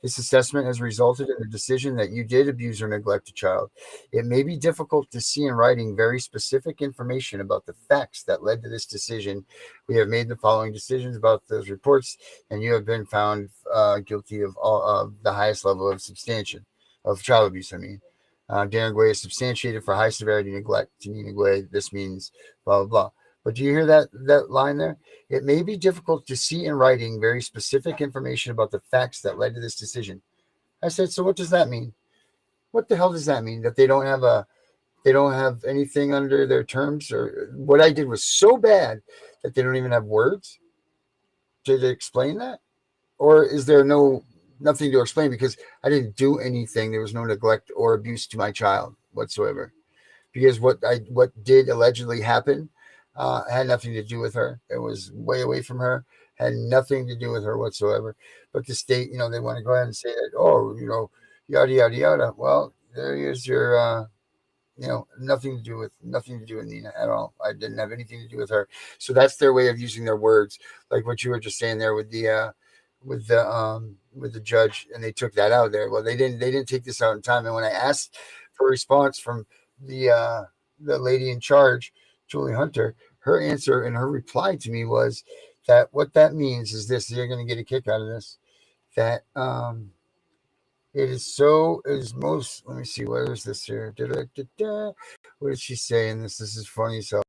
Speaker 3: This assessment has resulted in the decision that you did abuse or neglect a child. It may be difficult to see in writing very specific information about the facts that led to this decision. We have made the following decisions about those reports, and you have been found guilty of all of the highest level of substantiation of child abuse. I mean, Darren Guay is substantiated for high severity neglect. Tanina Guay, this means blah blah blah. But do you hear that line there? It may be difficult to see in writing very specific information about the facts that led to this decision. I said, so what does that mean? What the hell does that mean? That they don't have anything under their terms, or what I did was so bad that they don't even have words to explain that? Or is there nothing to explain because I didn't do anything? There was no neglect or abuse to my child whatsoever. Because what did allegedly happen had nothing to do with her. It was way away from her, had nothing to do with her whatsoever. But the state, they want to go ahead and say that, oh, yada yada yada. Well, there is your nothing to do with Nina at all. I didn't have anything to do with her. So that's their way of using their words, like what you were just saying there with the judge, and they took that out there. Well, they didn't take this out in time. And when I asked for a response from the lady in charge, Julie Hunter, her answer and her reply to me was that what that means is this: you're going to get a kick out of this. That it is most. Let me see. Where is this here? What did she say in this? This is funny. So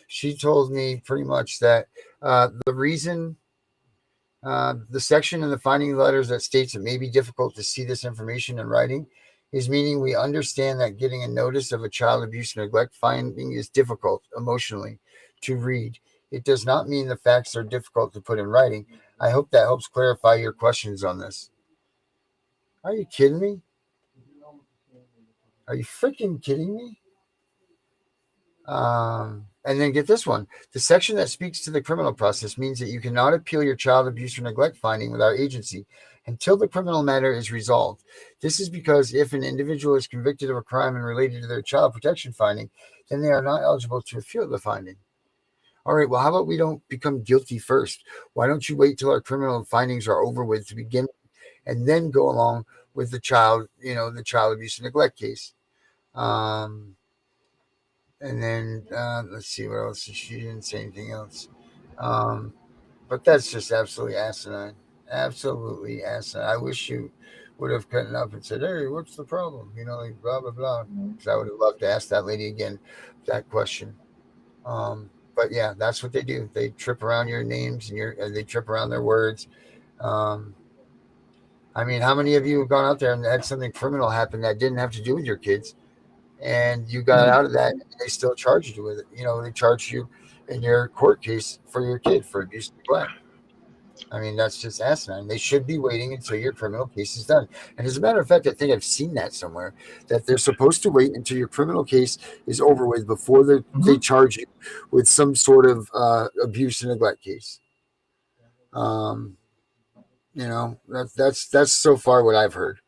Speaker 3: she told me pretty much that the reason. The section in the finding letters that states it may be difficult to see this information in writing is meaning we understand that getting a notice of a child abuse or neglect finding is difficult emotionally to read. It does not mean the facts are difficult to put in writing. I hope that helps clarify your questions on this. Are you kidding me? Are you freaking kidding me? And then get this one. The section that speaks to the criminal process means that you cannot appeal your child abuse or neglect finding with our agency until the criminal matter is resolved. This is because if an individual is convicted of a crime and related to their child protection finding, then they are not eligible to appeal the finding. All right, well, how about we don't become guilty first? Why don't you wait till our criminal findings are over with to begin and then go along with the child abuse and neglect case? And then let's see what else. She didn't say anything else. But that's just absolutely asinine. Absolutely asinine. I wish you would have cut up and said, hey, what's the problem? Like blah, blah, blah. Because I would have loved to ask that lady again that question. But yeah, that's what they do. They trip around your names and they trip around their words. I mean, how many of you have gone out there and had something criminal happen that didn't have to do with your kids? And you got out of that, and they still charged you with it. They charged you in your court case for your kid for abuse and neglect. I mean, that's just asinine. They should be waiting until your criminal case is done. And as a matter of fact, I think I've seen that somewhere, that they're supposed to wait until your criminal case is over with before they charge you with some sort of abuse and neglect case. That's so far what I've heard.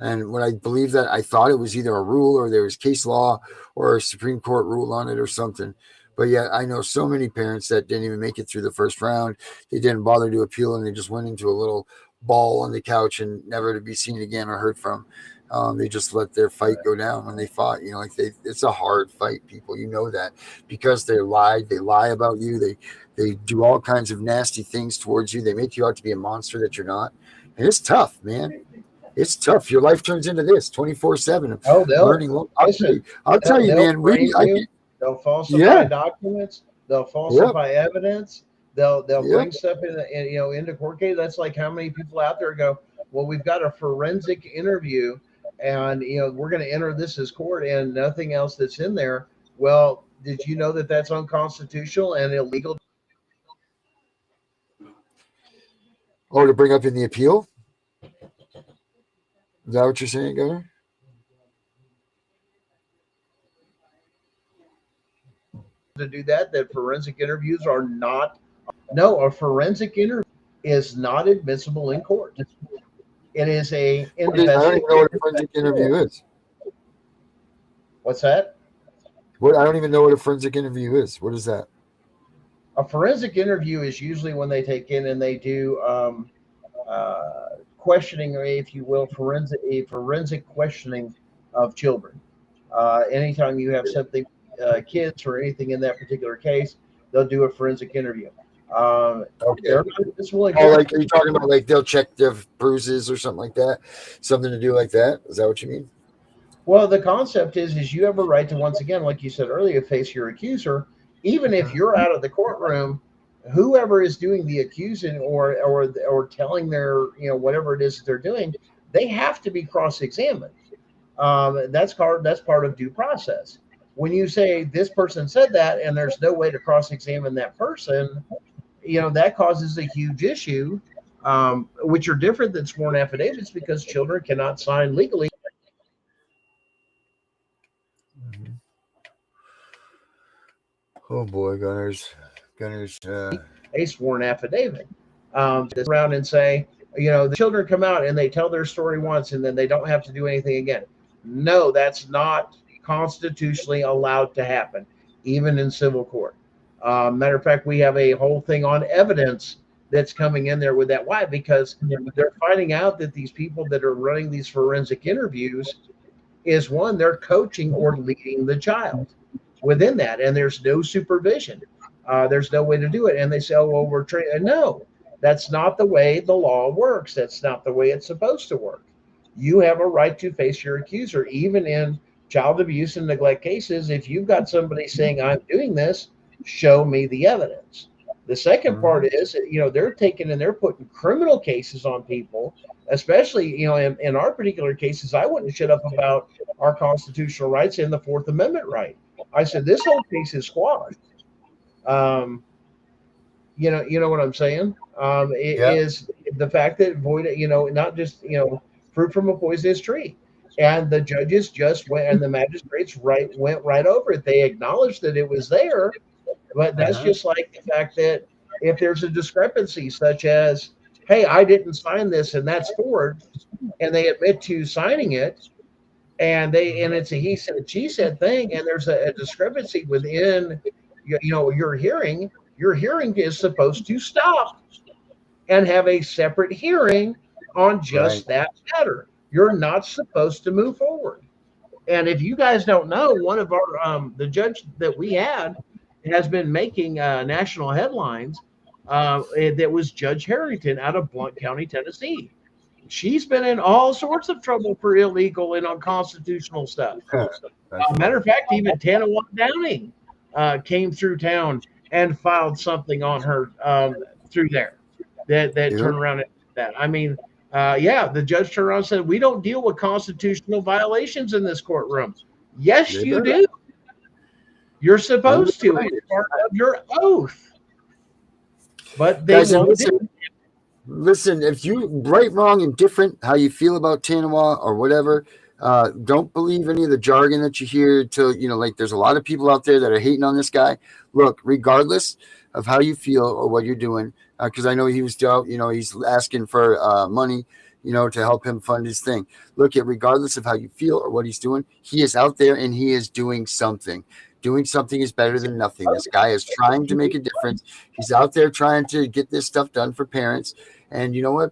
Speaker 3: And when I believe that, I thought it was either a rule or there was case law or a Supreme Court rule on it or something. But yet I know so many parents that didn't even make it through the first round. They didn't bother to appeal, and they just went into a little ball on the couch and never to be seen again or heard from. They just let their fight go down when they fought. It's a hard fight, people. You know that because they lie about you. They do all kinds of nasty things towards you. They make you out to be a monster that you're not. And it's tough, man. It's tough. Your life turns into this 24/7.
Speaker 4: Oh,
Speaker 3: learning. I'll tell you, man.
Speaker 4: They'll falsify documents. They'll falsify evidence. They'll bring stuff into court case. That's like how many people out there go, well, we've got a forensic interview, and we're going to enter this as court, and nothing else that's in there. Well, did you know that that's unconstitutional and illegal?
Speaker 3: Oh, to bring up in the appeal? Is that what you're saying, Governor?
Speaker 4: To do that, that forensic interviews are not. No, a forensic interview is not admissible in court. It is a
Speaker 3: I don't even know
Speaker 4: investigation.
Speaker 3: what a forensic interview is.
Speaker 4: What's that?
Speaker 3: What I don't even know what a forensic interview is. What is that?
Speaker 4: A forensic interview is usually when they take in and they do questioning, or if you will, forensic questioning of children. Anytime you have something, kids or anything in that particular case, they'll do a forensic interview.
Speaker 3: Okay.
Speaker 4: They're not admissible in
Speaker 3: Oh,
Speaker 4: court.
Speaker 3: like are you talking about like they'll check their bruises or something like that? Something to do like that? Is that what you mean?
Speaker 4: Well, the concept is you have a right to, once again, like you said earlier, face your accuser, even if you're out of the courtroom. Whoever is doing the accusing or telling their, whatever it is that they're doing, they have to be cross-examined. That's part of due process. When you say this person said that and there's no way to cross-examine that person, that causes a huge issue, which are different than sworn affidavits because children cannot sign legally
Speaker 3: Oh boy, Gunners.
Speaker 4: a sworn affidavit. Around and say, the children come out and they tell their story once and then they don't have to do anything again. No, that's not constitutionally allowed to happen, even in civil court. Matter of fact, we have a whole thing on evidence that's coming in there with that. Why? Because they're finding out that these people that are running these forensic interviews is one, they're coaching or leading the child within that, and there's no supervision. There's no way to do it. And they say, oh, well, we're trained. No, that's not the way the law works. That's not the way it's supposed to work. You have a right to face your accuser, even in child abuse and neglect cases. If you've got somebody saying, I'm doing this, show me the evidence. The second part is, they're taking and they're putting criminal cases on people, especially, in our particular cases. I wouldn't shut up about our constitutional rights and the Fourth Amendment right. I said, this whole case is squashed. You know what I'm saying? Is the fact that void, not just, fruit from a poisonous tree. And the judges just went, and the magistrates went right over it. They acknowledged that it was there, but that's just like the fact that if there's a discrepancy, such as, hey, I didn't sign this, and that's Ford, and they admit to signing it, and it's a he said, she said thing, and there's a discrepancy within, your hearing. Your hearing is supposed to stop and have a separate hearing on just that matter. You're not supposed to move forward. And if you guys don't know, one of our the judge that we had has been making national headlines. That was Judge Harrington out of Blount County, Tennessee. She's been in all sorts of trouble for illegal and unconstitutional stuff. Matter of fact, even Tanawa Downing came through town and filed something on her through there that turned around and that. I mean, the judge turned around and said, we don't deal with constitutional violations in this courtrooom. Yes, you do. You're supposed to. It's part of your oath. But they won't do it.
Speaker 3: Listen, if you right, wrong, indifferent, how you feel about Tanawa or whatever, don't believe any of the jargon that you hear till, like there's a lot of people out there that are hating on this guy. Look, regardless of how you feel or what you're doing, because I know he was, he's asking for money, to help him fund his thing. Look, regardless of how you feel or what he's doing, he is out there and he is doing something. Doing something is better than nothing. This guy is trying to make a difference. He's out there trying to get this stuff done for parents. And you know what?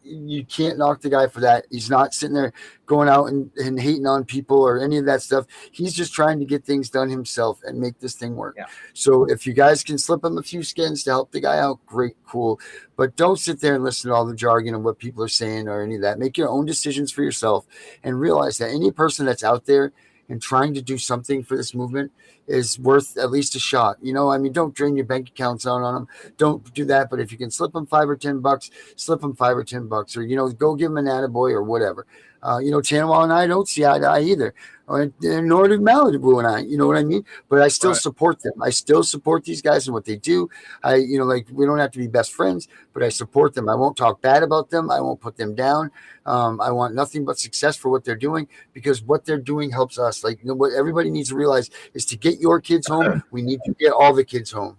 Speaker 3: You can't knock the guy for that. He's not sitting there going out and hating on people or any of that stuff. He's just trying to get things done himself and make this thing work. Yeah. So if you guys can slip him a few skins to help the guy out, great, cool. But don't sit there and listen to all the jargon of what people are saying or any of that. Make your own decisions for yourself and realize that any person that's out there and trying to do something for this movement is worth at least a shot. Don't drain your bank accounts out on them. Don't do that. But if you can slip them $5 or $10, slip them $5 or $10, or, go give them an attaboy or whatever. Tanawa and I don't see eye to eye either. nor do Malibu and I, you know what I mean? But I still
Speaker 4: Right.
Speaker 3: support them. I still support these guys and what they do. Like we don't have to be best friends, but I support them. I won't talk bad about them. I won't put them down. I want nothing but success for what they're doing, because what they're doing helps us. Like, what everybody needs to realize is, to get your kids home, we need to get all the kids home.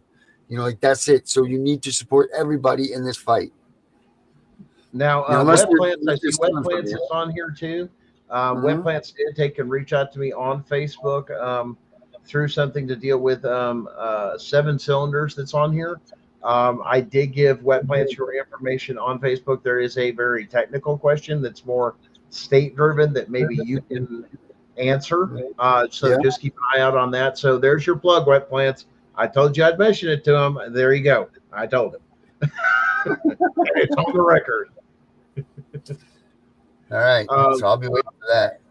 Speaker 3: Like, that's it. So you need to support everybody in this fight.
Speaker 4: Now,
Speaker 3: Unless
Speaker 4: Wet Plants, I see Wet Plants is on here too. Wet Plants did. They can reach out to me on Facebook through something to deal with 7 cylinders that's on here. I did give Wet Plants your information on Facebook. There is a very technical question that's more state driven that maybe you can answer. So just keep an eye out on that. So there's your plug, Wet Plants. I told you I'd mention it to him. There you go. I told him. It's on the record.
Speaker 3: All right. So I'll be waiting for that.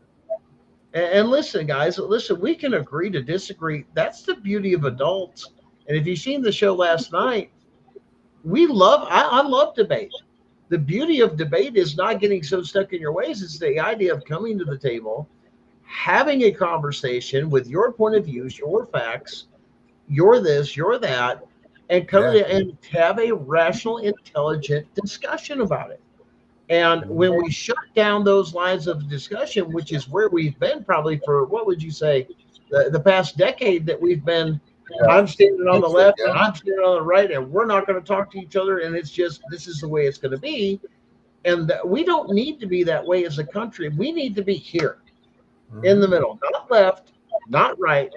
Speaker 4: And listen, guys, we can agree to disagree. That's the beauty of adults. And if you've seen the show last night, I love debate. The beauty of debate is not getting so stuck in your ways. It's the idea of coming to the table, having a conversation with your point of views, your facts, your this, your that, and and have a rational, intelligent discussion about it. And when we shut down those lines of discussion, which is where we've been probably for, what would you say, the past decade that we've been, I'm standing on the left and I'm standing on the right, and we're not going to talk to each other. And it's just, this is the way it's going to be. And we don't need to be that way as a country. We need to be here in the middle, not left, not right,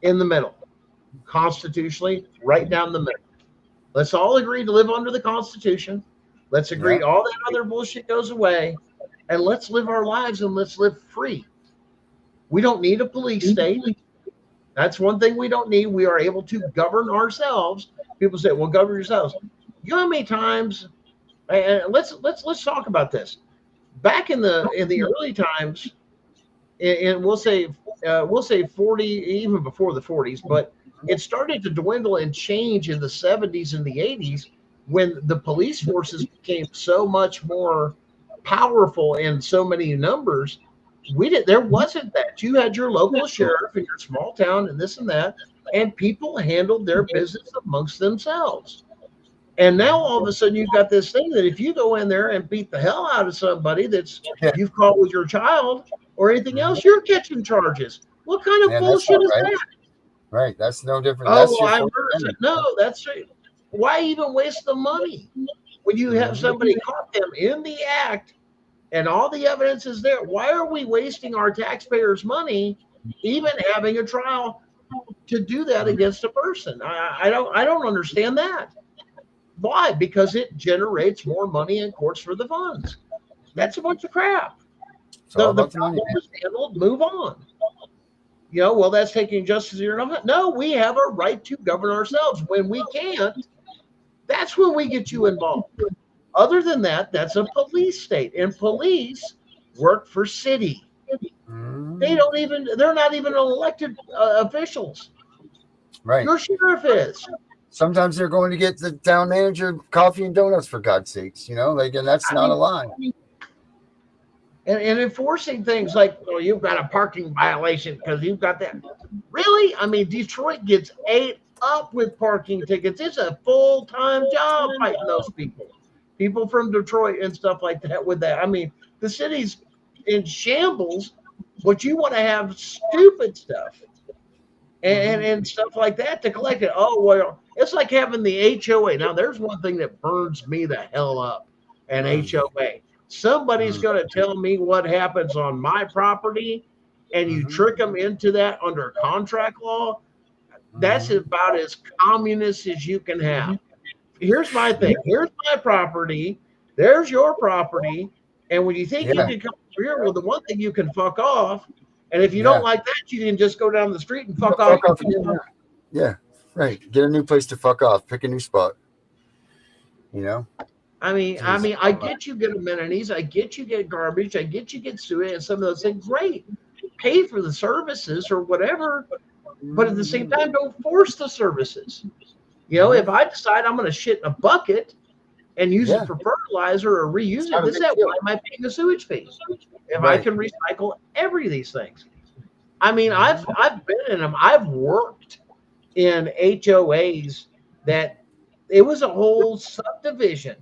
Speaker 4: in the middle, constitutionally, right down the middle. Let's all agree to live under the Constitution. Let's agree all that other bullshit goes away, and let's live our lives, and let's live free. We don't need a police state. That's one thing we don't need. We are able to govern ourselves. People say, well, govern yourselves. You know how many times, and let's talk about this. Back in the early times, and we'll say 40, even before the 40s, but it started to dwindle and change in the 70s and the 80s, when the police forces became so much more powerful in so many numbers. There wasn't that. You had your local sheriff in your small town and this and that, and people handled their business amongst themselves. And now all of a sudden you've got this thing that if you go in there and beat the hell out of somebody that's you've caught with your child or anything else, you're catching charges. What kind of bullshit is that?
Speaker 3: Right. That's no different.
Speaker 4: That's right. Why even waste the money when you have somebody caught them in the act and all the evidence is there? Why are we wasting our taxpayers' money, even having a trial to do that against a person? I don't understand that. Why? Because it generates more money in courts for the funds. That's a bunch of crap. So the problem is handled. Move on. Well, that's taking justice here. No, we have a right to govern ourselves. When we can't, that's when we get you involved. Other than that, that's a police state, and police work for city. They're not even elected officials.
Speaker 3: Right.
Speaker 4: Your sheriff is.
Speaker 3: Sometimes they're going to get the town manager coffee and donuts, for God's sakes, and that's not a lie.
Speaker 4: And enforcing things like, well, you've got a parking violation because you've got that. Really? I mean, Detroit gets ate up with parking tickets. It's a full-time job fighting those people from Detroit and stuff like that with that. I mean, the city's in shambles, but you want to have stupid stuff and stuff like that to collect it. Oh, well, it's like having the HOA. Now, there's one thing that burns me the hell up, an HOA. Somebody's going to tell me what happens on my property, and you trick them into that under contract law. That's about as communist as you can have. Here's my thing. Here's my property. There's your property. And when you think you can come here, well, the one thing you can fuck off. And if you don't like that, you can just go down the street and fuck off.
Speaker 3: Yeah, right. Get a new place to fuck off. Pick a new spot.
Speaker 4: I mean, I get you get amenities. I get you get garbage. I get you get sewage and some of those things. Great. Pay for the services or whatever. But at the same time, don't force the services. If I decide I'm going to shit in a bucket and use it
Speaker 3: Yeah.
Speaker 4: for fertilizer or reuse
Speaker 3: It's
Speaker 4: it.
Speaker 3: not a
Speaker 4: This is
Speaker 3: big
Speaker 4: that.
Speaker 3: deal.
Speaker 4: Why am I paying a sewage fee if I
Speaker 3: Right.
Speaker 4: can recycle every of these things? I mean,
Speaker 3: Mhm.
Speaker 4: I've been in them. I've worked in HOAs that it was a whole subdivision,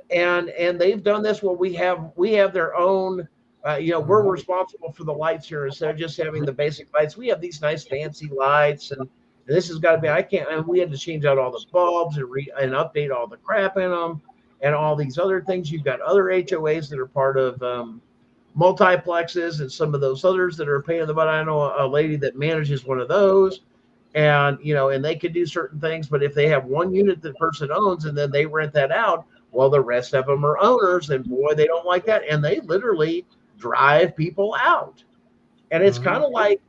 Speaker 4: and they've done this where we have their own. We're
Speaker 3: Mhm.
Speaker 4: responsible for the lights here instead of just having the basic lights. We have these nice fancy lights, and this has got to be. I can't. And we had to change out all the bulbs and update all the crap in them, and all these other things. You've got other HOAs that are part of multiplexes, and some of those others that are paying the butt. I know a lady that manages one of those, and and they could do certain things, but if they have one unit that person owns and then they rent that out, well, the rest of them are owners, and boy, they don't like that, and they literally drive people out. And it's kind
Speaker 3: Mhm.
Speaker 4: of like,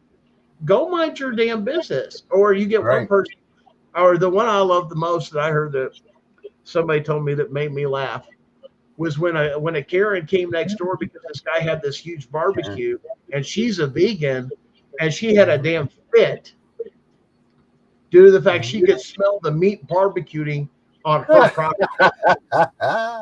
Speaker 4: go mind your damn business, or you get one
Speaker 3: Right.
Speaker 4: person. Or the one I love the most that I heard that somebody told me that made me laugh was when a Karen came next door because this guy had this huge
Speaker 3: Karen.
Speaker 4: barbecue, and she's a vegan, and she had a
Speaker 3: Mhm.
Speaker 4: damn fit due to the fact
Speaker 3: Mhm.
Speaker 4: she could smell the meat barbecuing on her property.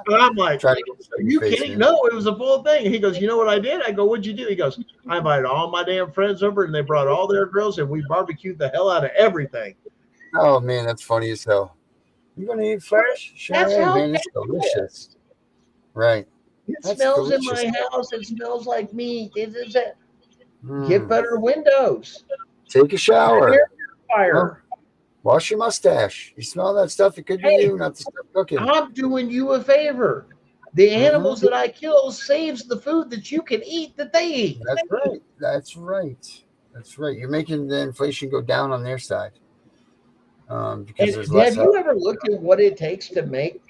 Speaker 4: And I'm like,
Speaker 3: Trying to get
Speaker 4: are
Speaker 3: stuff in your
Speaker 4: you
Speaker 3: face,
Speaker 4: kidding?
Speaker 3: man.
Speaker 4: No, it was a full thing. He goes, you know what I did? I go, what'd you do? He goes, I invited all my damn friends over, and they brought all their girls, and we barbecued the hell out of everything.
Speaker 3: Oh man, that's funny as hell. You gonna eat flesh? Sure
Speaker 4: That's
Speaker 3: am,
Speaker 4: how
Speaker 3: man. It's delicious. Right.
Speaker 4: it
Speaker 3: That's
Speaker 4: smells in
Speaker 3: delicious.
Speaker 4: my house. It smells like meat. It is a, get
Speaker 3: Mm.
Speaker 4: better windows.
Speaker 3: Take a shower.
Speaker 4: Air
Speaker 3: Huh?
Speaker 4: fryer.
Speaker 3: Wash your mustache. You smell that stuff? It could be
Speaker 4: Hey,
Speaker 3: you, not the stuff cooking.
Speaker 4: I'm doing you a favor. The
Speaker 3: Hmm.
Speaker 4: animals that I kill saves the food that you can eat that they eat.
Speaker 3: That's right. That's right. That's right. You're making the inflation go down on their side because
Speaker 4: And
Speaker 3: there's less
Speaker 4: have you
Speaker 3: help.
Speaker 4: ever looked at what it takes to make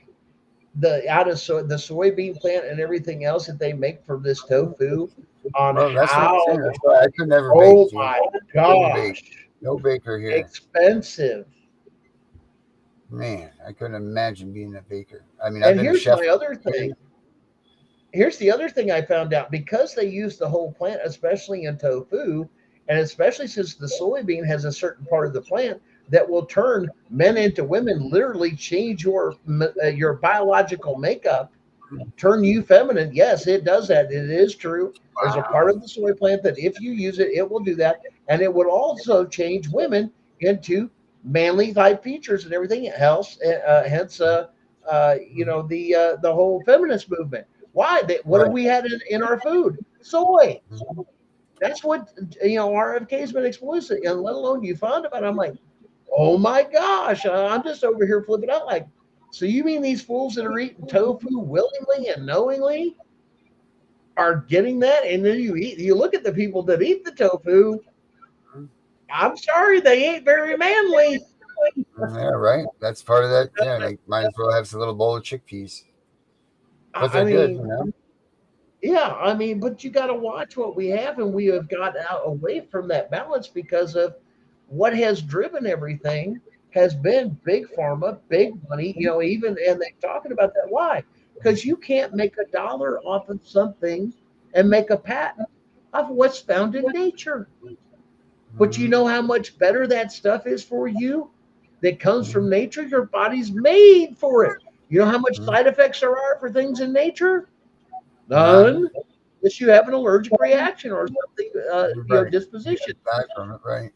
Speaker 4: the soybean plant and everything else that they make from this tofu? On
Speaker 3: Well, that's what I'm
Speaker 4: how,
Speaker 3: saying. That's why I could never bake,
Speaker 4: oh
Speaker 3: Gene.
Speaker 4: my
Speaker 3: Couldn't bake.
Speaker 4: gosh,
Speaker 3: No baker here.
Speaker 4: expensive.
Speaker 3: Man, I couldn't imagine being a baker. I mean, I've
Speaker 4: And
Speaker 3: been a
Speaker 4: here's
Speaker 3: chef.
Speaker 4: my other thing. Here's the other thing I found out, because they use the whole plant, especially in tofu, and especially since the soybean has a certain part of the plant that will turn men into women, literally change your biological makeup, turn you feminine. Yes, it does that. It is true. There's a part of the soy plant that if you use it, it will do that, and it would also change women into manly type features and everything else. Hence, the whole feminist movement. Why? What have
Speaker 3: Right.
Speaker 4: we had in our food? Soy. That's what RFK's been explicit, and let alone you found about it. I'm like, oh my gosh, I'm just over here flipping out. Like, so you mean these fools that are eating tofu willingly and knowingly are getting that? And then you look at the people that eat the tofu. I'm sorry, they ain't very manly.
Speaker 3: Yeah, right. That's part of that. Yeah, they might as well have a little bowl of chickpeas, but
Speaker 4: I
Speaker 3: they're good, you
Speaker 4: mean,
Speaker 3: know.
Speaker 4: yeah, I mean, but you got to watch what we have, and we have got out away from that balance because of what has driven everything has been big pharma, big money. Even and they're talking about that. Why? Because you can't make a dollar off of something and make a patent of what's found in nature. But you
Speaker 3: Mhm.
Speaker 4: know how much better that stuff is for you that comes
Speaker 3: Mhm.
Speaker 4: from nature? Your body's made for it. You know how much
Speaker 3: Mhm.
Speaker 4: side effects there are for things in nature?
Speaker 3: None.
Speaker 4: None. Unless you have an allergic reaction or something,
Speaker 3: Right. You
Speaker 4: disposition.
Speaker 3: gotta die from it, right?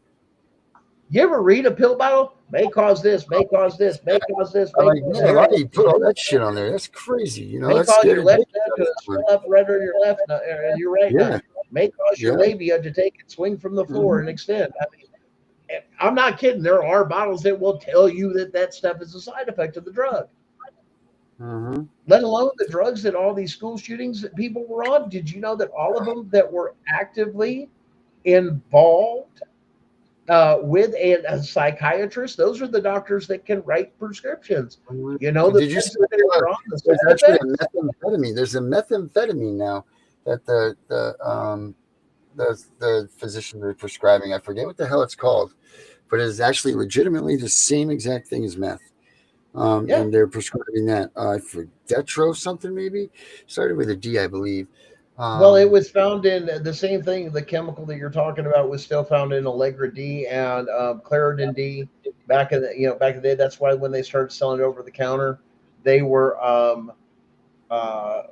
Speaker 4: You ever read a pill bottle? May cause this, may cause this, may cause this,
Speaker 3: I'm
Speaker 4: may
Speaker 3: like,
Speaker 4: cause
Speaker 3: man, why
Speaker 4: that.
Speaker 3: do you put all that shit on there? That's crazy. You know,
Speaker 4: May
Speaker 3: that's
Speaker 4: cause
Speaker 3: scared
Speaker 4: your
Speaker 3: of
Speaker 4: left
Speaker 3: dick.
Speaker 4: nut to swell up redder than your left nut and your right nut.
Speaker 3: Yeah,
Speaker 4: May cause your
Speaker 3: yeah.
Speaker 4: labia to take and swing from the floor
Speaker 3: Mhm.
Speaker 4: and extend. I mean, I'm not kidding. There are bottles that will tell you that stuff is a side effect of the drug.
Speaker 3: Mhm.
Speaker 4: Let alone the drugs that all these school shootings that people were on. Did you know that all of them that were actively involved with a psychiatrist, those are the doctors that can write prescriptions.
Speaker 3: Mhm.
Speaker 4: You know, the
Speaker 3: Did you
Speaker 4: meds
Speaker 3: see
Speaker 4: that they were on, the
Speaker 3: there's
Speaker 4: side
Speaker 3: actually a
Speaker 4: effects.
Speaker 3: methamphetamine? There's a methamphetamine now that the physicians are prescribing. I forget what the hell it's called, but it is actually legitimately the same exact thing as meth.
Speaker 4: Yeah.
Speaker 3: And they're prescribing that for Detro something maybe started with a D, I believe.
Speaker 4: Well, it
Speaker 3: Um,
Speaker 4: was found in the same thing. The chemical that you're talking about was still found in Allegra D and Claritin D back in the day. That's why when they started selling it over the counter, they were uh,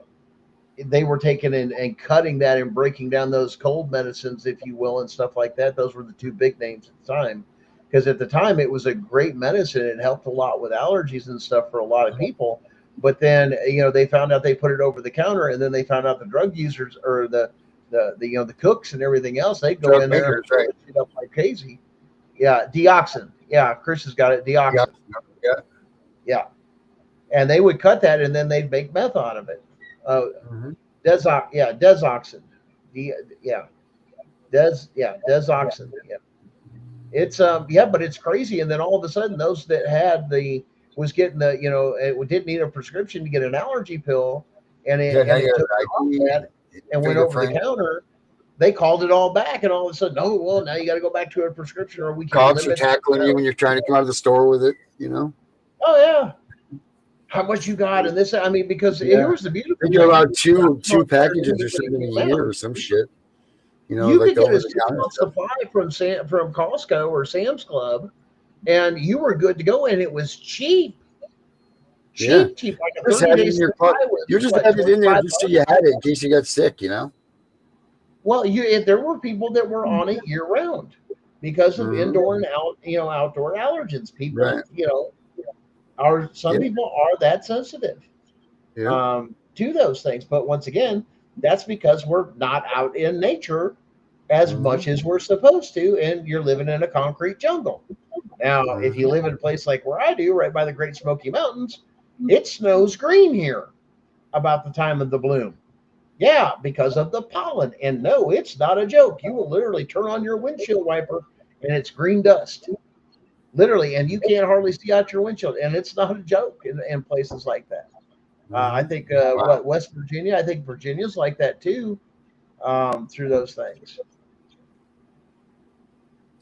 Speaker 4: they were taking and cutting that and breaking down those cold medicines, if you will, and stuff like that. Those were the two big names at the time, because at the time it was a great medicine. It helped a lot with allergies and stuff for a lot of people. But then they found out they put it over the counter, and then they found out the drug users or the cooks and everything else, they go
Speaker 3: Drug
Speaker 4: in there
Speaker 3: makers,
Speaker 4: and
Speaker 3: right?
Speaker 4: it up like crazy. Yeah, dioxin. Yeah, Chris has got it.
Speaker 3: Yeah,
Speaker 4: Dioxin.
Speaker 3: yeah.
Speaker 4: Yeah, and they would cut that, and then they'd make meth out of it.
Speaker 3: Mhm.
Speaker 4: Desoxin. Yeah, desoxin. Yeah, it's but it's crazy. And then all of a sudden, those that had was getting it didn't need a prescription to get an allergy pill, and
Speaker 3: Yeah, now
Speaker 4: it
Speaker 3: you
Speaker 4: took
Speaker 3: got ID,
Speaker 4: that and went over the
Speaker 3: fingerprint.
Speaker 4: counter. They called it all back, and all of a sudden, oh well, now you got to go back to a prescription, or we can
Speaker 3: Cops are
Speaker 4: limit.
Speaker 3: tackling you when you're trying to come out of the store with it.
Speaker 4: Oh yeah, how much you got? And this, I mean, because
Speaker 3: Yeah.
Speaker 4: here's the beautiful
Speaker 3: They give
Speaker 4: thing.
Speaker 3: out two packages or something a year or some shit.
Speaker 4: You
Speaker 3: like
Speaker 4: could get a
Speaker 3: over the counter
Speaker 4: 6-month
Speaker 3: stuff.
Speaker 4: supply from Costco or Sam's Club, and you were good to go, and it was cheap.
Speaker 3: Yeah.
Speaker 4: Cheap, like a
Speaker 3: Just
Speaker 4: 30
Speaker 3: have it
Speaker 4: day
Speaker 3: in your
Speaker 4: supply
Speaker 3: pocket.
Speaker 4: was
Speaker 3: You just
Speaker 4: like
Speaker 3: had it in there
Speaker 4: $25.
Speaker 3: just so you had it in case you got sick.
Speaker 4: Well, there were people that were on it year round because of
Speaker 3: Mhm.
Speaker 4: indoor and outdoor allergens. People,
Speaker 3: Right.
Speaker 4: some
Speaker 3: Yeah.
Speaker 4: people are that sensitive
Speaker 3: Yeah.
Speaker 4: to those things. But once again, that's because we're not out in nature as
Speaker 3: Mhm.
Speaker 4: much as we're supposed to, and you're living in a concrete jungle. Now, if you live in a place like where I do, right by the Great Smoky Mountains, it snows green here about the time of the bloom. Yeah, because of the pollen. And no, it's not a joke. You will literally turn on your windshield wiper and it's green dust. Literally, and you can't hardly see out your windshield. And it's not a joke in places like that. I think
Speaker 3: Wow.
Speaker 4: West Virginia, I think Virginia's like that too, through those things.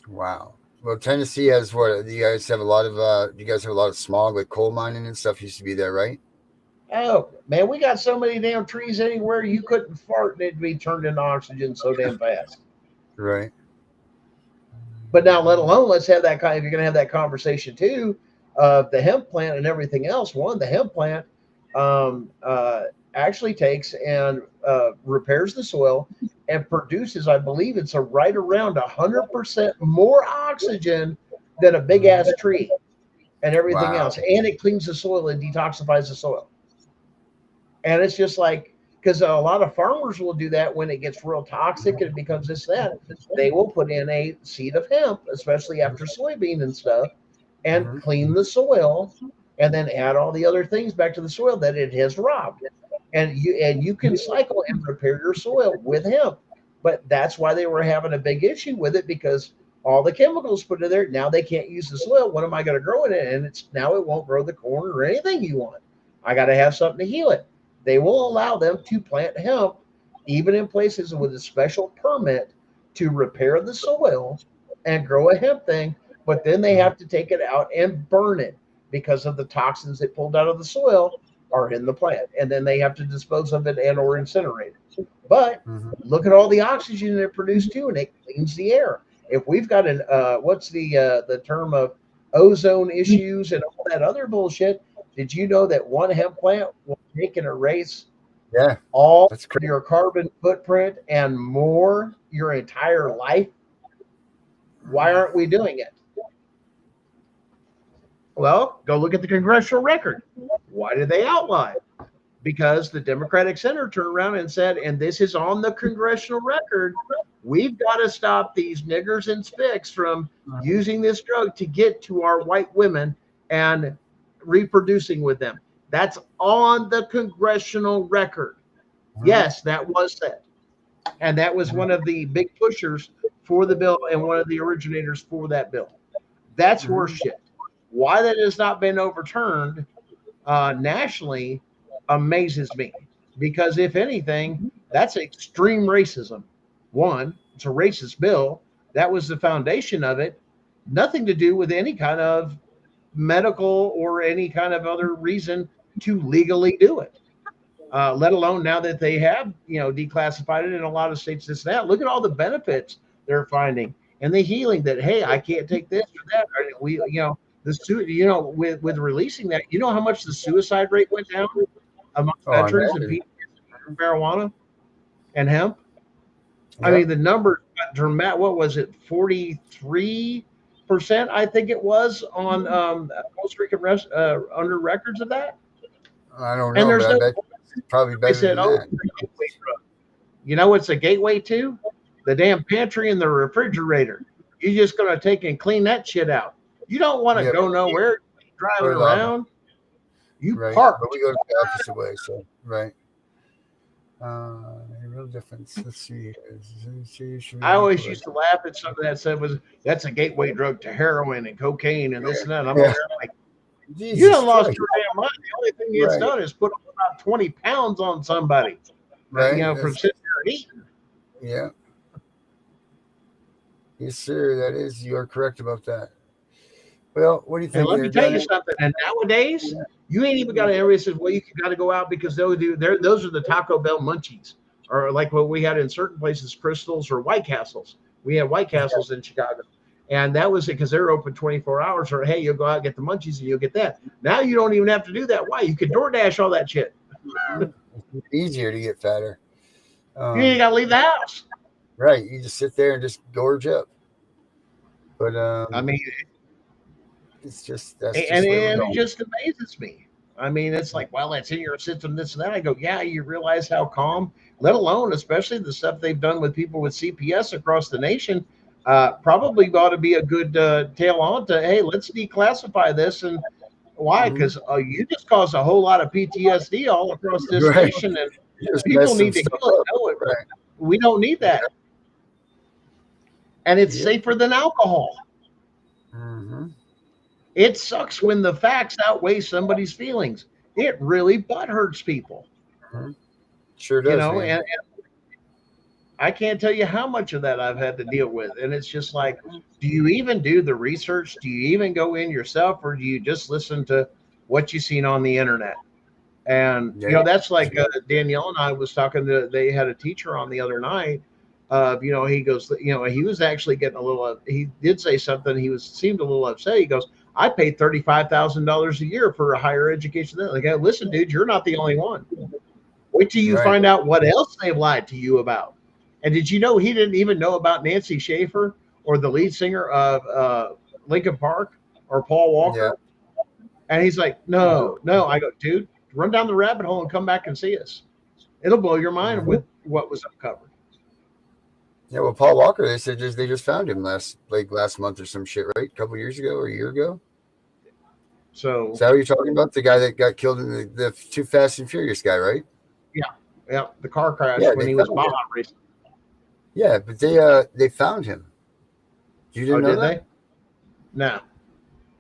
Speaker 3: Wow. Well, Tennessee has what? You guys have a lot of. You guys have a lot of smog, like coal mining and stuff. Used to be there, right?
Speaker 4: Oh man, we got so many damn trees anywhere you couldn't fart and it'd be turned into oxygen so damn fast.
Speaker 3: Right.
Speaker 4: But now, let alone, let's have that kind. If you're going to have that conversation too, of the hemp plant and everything else. One, the hemp plant actually takes and repairs the soil and produces, I believe, it's a right around 100% more oxygen than a big ass tree and everything
Speaker 3: Wow.
Speaker 4: else, and it cleans the soil and detoxifies the soil. And it's just like, because a lot of farmers will do that when it gets real toxic and it becomes this, that. They will put in a seed of hemp, especially after soybean and stuff, and clean the soil and then add all the other things back to the soil that it has robbed. And you can cycle and repair your soil with hemp. But that's why they were having a big issue with it, because all the chemicals put in there, now they can't use the soil. What am I going to grow in it? And now it won't grow the corn or anything you want. I got to have something to heal it. They will allow them to plant hemp, even in places with a special permit, to repair the soil and grow a hemp thing. But then they have to take it out and burn it because of the toxins it pulled out of the soil are in the plant. And then they have to dispose of it and or incinerate it. But look at all the oxygen it produced too, and it cleans the air. If we've got what's the term of ozone issues and all that other bullshit, did you know that one hemp plant will take and erase all your carbon footprint and more your entire life? Why aren't we doing it? Well, go look at the congressional record. Why did they outlaw it? Because the Democratic senator turned around and said, and this is on the congressional record, we've got to stop these niggers and spicks from using this drug to get to our white women and reproducing with them. That's on the congressional record. Yes, that was said. And that was one of the big pushers for the bill and one of the originators for that bill. That's horseshit. Why that has not been overturned nationally amazes me. Because if anything, that's extreme racism. One, it's a racist bill. That was the foundation of it. Nothing to do with any kind of medical or any kind of other reason to legally do it. Let alone now that they have, declassified it in a lot of states, this and that. Look at all the benefits they're finding and the healing that, hey, I can't take this or that. Or with releasing that, you know how much the suicide rate went down among
Speaker 3: I
Speaker 4: veterans and
Speaker 3: imagine.
Speaker 4: people using marijuana and hemp? I
Speaker 3: Yeah.
Speaker 4: mean, the numbers got dramatic. What was it? 43%, I think it was on Costa Rican under records of that.
Speaker 3: I don't
Speaker 4: And
Speaker 3: know,
Speaker 4: there's
Speaker 3: but I
Speaker 4: no.
Speaker 3: bet it's probably
Speaker 4: They
Speaker 3: better
Speaker 4: said,
Speaker 3: than
Speaker 4: "Oh,
Speaker 3: that.
Speaker 4: it's a gateway drug." You know what's a gateway to? The damn pantry and the refrigerator. You're just gonna take and clean that shit out. You don't want to
Speaker 3: Yeah,
Speaker 4: go nowhere driving
Speaker 3: we're allowed,
Speaker 4: around. You
Speaker 3: right? But
Speaker 4: parked.
Speaker 3: we go the opposite way, so right. A real difference. Let's see. Should
Speaker 4: I
Speaker 3: we
Speaker 4: always
Speaker 3: equalize?
Speaker 4: used to laugh at some of that stuff was that's a gateway drug to heroin and cocaine and this and that. And I'm
Speaker 3: Yeah.
Speaker 4: over there like, you
Speaker 3: Jesus
Speaker 4: done lost
Speaker 3: Christ.
Speaker 4: your damn mind. The only thing it's
Speaker 3: Right.
Speaker 4: done is put about 20 pounds on somebody,
Speaker 3: Right.
Speaker 4: from sitting there and eating.
Speaker 3: Yeah. Yes, sir. That is. You are correct about that. Well, what do you
Speaker 4: And
Speaker 3: think?
Speaker 4: let me tell you something. And nowadays, you ain't even got to. Everybody says, "Well, you got to go out because those are the Taco Bell munchies, or like what we had in certain places, Crystals or White Castles. We had White Castles in Chicago, and that was it because they're open 24 hours. Or hey, you'll go out and get the munchies and you'll get that. Now you don't even have to do that. Why? You can DoorDash all that shit.
Speaker 3: It's easier to get fatter.
Speaker 4: You ain't got to leave the house.
Speaker 3: Right. You just sit there and just gorge up. But
Speaker 4: I mean,
Speaker 3: it's just that's
Speaker 4: and
Speaker 3: just where we're
Speaker 4: it
Speaker 3: going.
Speaker 4: just amazes me. I mean, it's like, well, that's in your system, this and that. I go, yeah, you realize how calm, let alone, especially the stuff they've done with people with CPS across the nation, probably ought to be a good tail on to, hey, let's declassify this. And why? Because you just caused a whole lot of PTSD all across this
Speaker 3: Right.
Speaker 4: nation, and
Speaker 3: You just
Speaker 4: people
Speaker 3: mess some
Speaker 4: need to
Speaker 3: stuff
Speaker 4: heal it,
Speaker 3: up.
Speaker 4: know it.
Speaker 3: Right.
Speaker 4: We don't need that. And it's
Speaker 3: Yep.
Speaker 4: safer than alcohol.
Speaker 3: Mm-hmm.
Speaker 4: It sucks when the facts outweigh somebody's feelings. It really butt hurts people,
Speaker 3: Sure does.
Speaker 4: and,
Speaker 3: Man.
Speaker 4: I can't tell you how much of that I've had to deal with. And it's just like, do you even do the research? Do you even go in yourself, or do you just listen to what you've seen on the internet? And
Speaker 3: Yeah.
Speaker 4: that's like Danielle and I was talking to. They had a teacher on the other night. He goes, he was actually getting a little. He did say something. He seemed a little upset. He goes, I paid $35,000 a year for a higher education. Like, listen, dude, you're not the only one. Wait till you
Speaker 3: Right.
Speaker 4: find out what else they've lied to you about. And did you know he didn't even know about Nancy Schaefer or the lead singer of Linkin Park or Paul Walker?
Speaker 3: Yeah.
Speaker 4: And he's like, no. I go, dude, run down the rabbit hole and come back and see us. It'll blow your mind with what was uncovered.
Speaker 3: Yeah. Well, Paul Walker, they said they just found him last month or some shit, right? A couple years ago or a year ago.
Speaker 4: So
Speaker 3: Is that what you're talking about? The guy that got killed in the Too Fast and Furious guy, right?
Speaker 4: yeah, the car crash
Speaker 3: Yeah,
Speaker 4: when
Speaker 3: they
Speaker 4: he was
Speaker 3: found
Speaker 4: Baja
Speaker 3: him.
Speaker 4: racing.
Speaker 3: Yeah, but they found him. You didn't know
Speaker 4: Did
Speaker 3: that?
Speaker 4: they? No.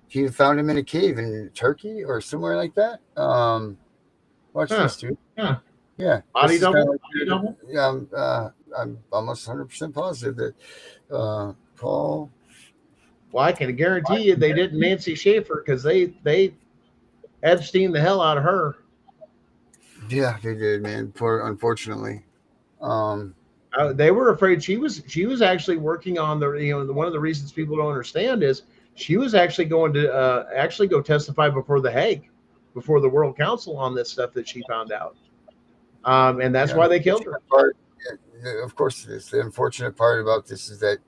Speaker 3: He found him in a cave in Turkey or somewhere like that. Watch this, dude.
Speaker 4: Huh.
Speaker 3: Yeah.
Speaker 4: Body
Speaker 3: this is
Speaker 4: double?
Speaker 3: kinda like-
Speaker 4: Body double?
Speaker 3: Yeah, I'm almost 100% positive that Paul.
Speaker 4: Well, I can guarantee you they didn't Nancy Schaefer because they Epstein the hell out of her.
Speaker 3: Yeah, they did, man. Unfortunately.
Speaker 4: They were afraid she was actually working on one of the reasons people don't understand is she was actually going to actually go testify before the Hague, before the World Council on this stuff that she found out. And that's why they killed her.
Speaker 3: Of course, it is. The unfortunate part about this is that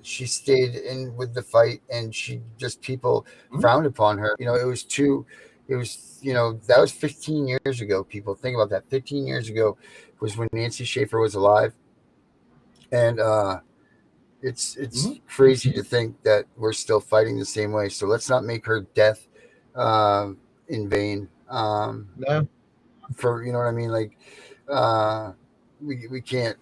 Speaker 3: she stayed in with the fight, and people frowned upon her. That was 15 years ago. People think about that. 15 years ago was when Nancy Schaefer was alive, and it's crazy to think that we're still fighting the same way. So let's not make her death in vain.
Speaker 4: No.
Speaker 3: For you know what I mean, like we can't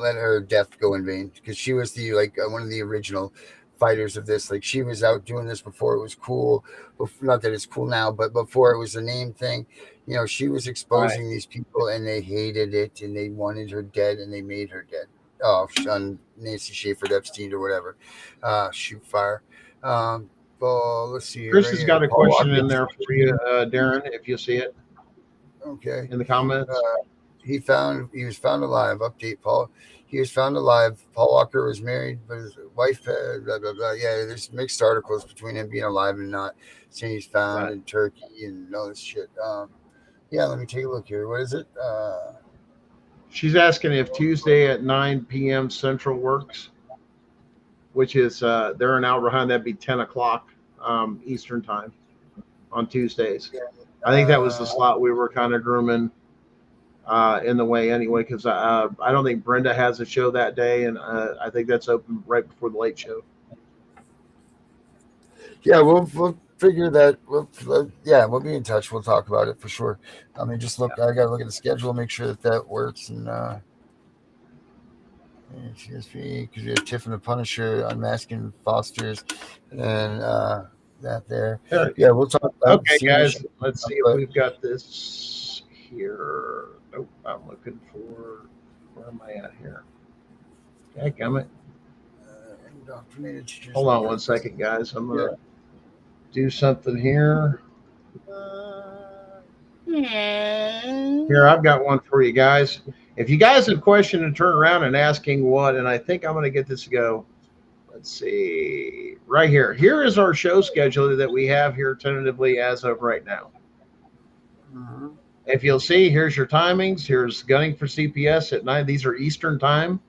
Speaker 3: let her death go in vain, because she was one of the original fighters of this. Like, she was out doing this before it was cool. Not that it's cool now, but before it was a name thing. She was exposing these people, and they hated it, and they wanted her dead, and they made her dead. Oh, on Nancy Schaefer, Epstein, or whatever. Shoot fire. Well, let's see.
Speaker 4: Chris has got a question
Speaker 3: Walker.
Speaker 4: in there for you, Darren, if you see it.
Speaker 3: Okay.
Speaker 4: In the comments.
Speaker 3: he was found alive. Update, Paul. He was found alive. Paul Walker was married, but his wife, blah, blah, blah. Yeah, there's mixed articles between him being alive and not. Saying he's found in Turkey and all this shit. Yeah, let me take a look here. What is it?
Speaker 4: She's asking if Tuesday at 9 p.m. Central works, which is they're an hour behind. That'd be 10 o'clock Eastern time on Tuesdays. I think that was the slot we were kind of grooming in the way anyway, because I don't think Brenda has a show that day, and I think that's open right before the late show.
Speaker 3: Yeah, we'll figure that. We'll be in touch. We'll talk about it for sure. I mean, just look. I gotta look at the schedule, make sure that works, and TSP, because we have Tiff and the Punisher, Unmasking Foster's, and that there. Yeah, we'll talk about.
Speaker 4: Okay, guys, let's see if we've got this here. Nope, I'm looking for. Where am I at here? Dadgummit. Hold on one second, guys. I'm gonna do something here. Here, I've got one for you guys. If you guys have questioned and turn around and asking what, and I think I'm going to get this to go. Let's see. Right here. Here is our show schedule that we have here tentatively as of right now. If you'll see, here's your timings. Here's Gunning for CPS at 9. These are Eastern time.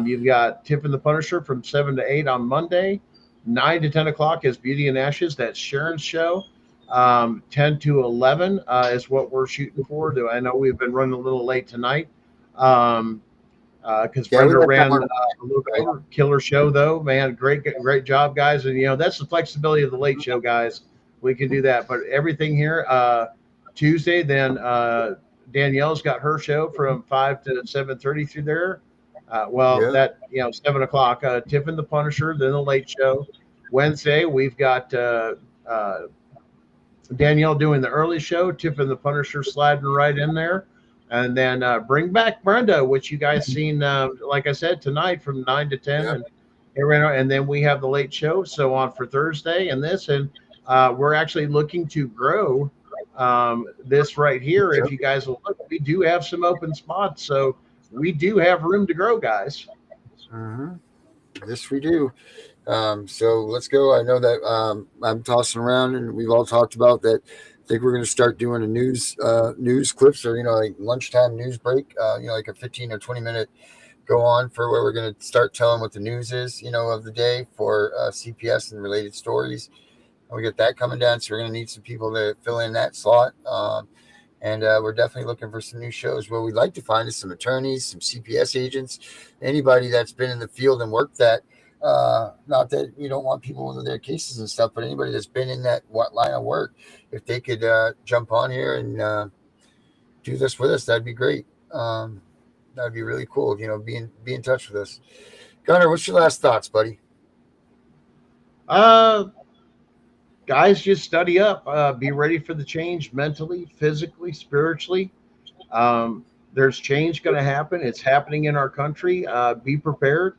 Speaker 4: You've got Tiff and the Punisher from 7 to 8 on Monday. 9 to 10 o'clock is Beauty and Ashes. That's Sharon's show. 10 to 11 is what we're shooting for. I know we've been running a little late tonight because Brenda ran a little bit over. Killer show, though, man. Great job, guys. And, that's the flexibility of the late show, guys. We can do that. But everything here, Tuesday, then Danielle's got her show from 5 to 7:30 through there. That 7 o'clock, Tiff and the Punisher, then the late show. Wednesday, we've got Danielle doing the early show, Tiff and the Punisher sliding right in there. And then bring back Brenda, which you guys seen, like I said, tonight from 9 to 10. And then we have the late show. So on for Thursday and this. And we're actually looking to grow this right here. If you guys will look, we do have some open spots. So we do have room to grow, guys.
Speaker 3: Yes, we do. So let's go. I know that I'm tossing around, and we've all talked about that. I think we're going to start doing a news clips, or like lunchtime news break. Like a 15 or 20 minute go on for where we're going to start telling what the news is, of the day for CPS and related stories. And we got that coming down, so we're going to need some people to fill in that slot. And we're definitely looking for some new shows. What we'd like to find is some attorneys, some CPS agents, anybody that's been in the field and worked that. Not that we don't want people with their cases and stuff, but anybody that's been in that line of work, if they could jump on here and do this with us, that'd be great. That'd be really cool. Be in touch with us. Gunnar, what's your last thoughts, buddy?
Speaker 4: Guys, just study up. Be ready for the change mentally, physically, spiritually. There's change going to happen. It's happening in our country. Be prepared.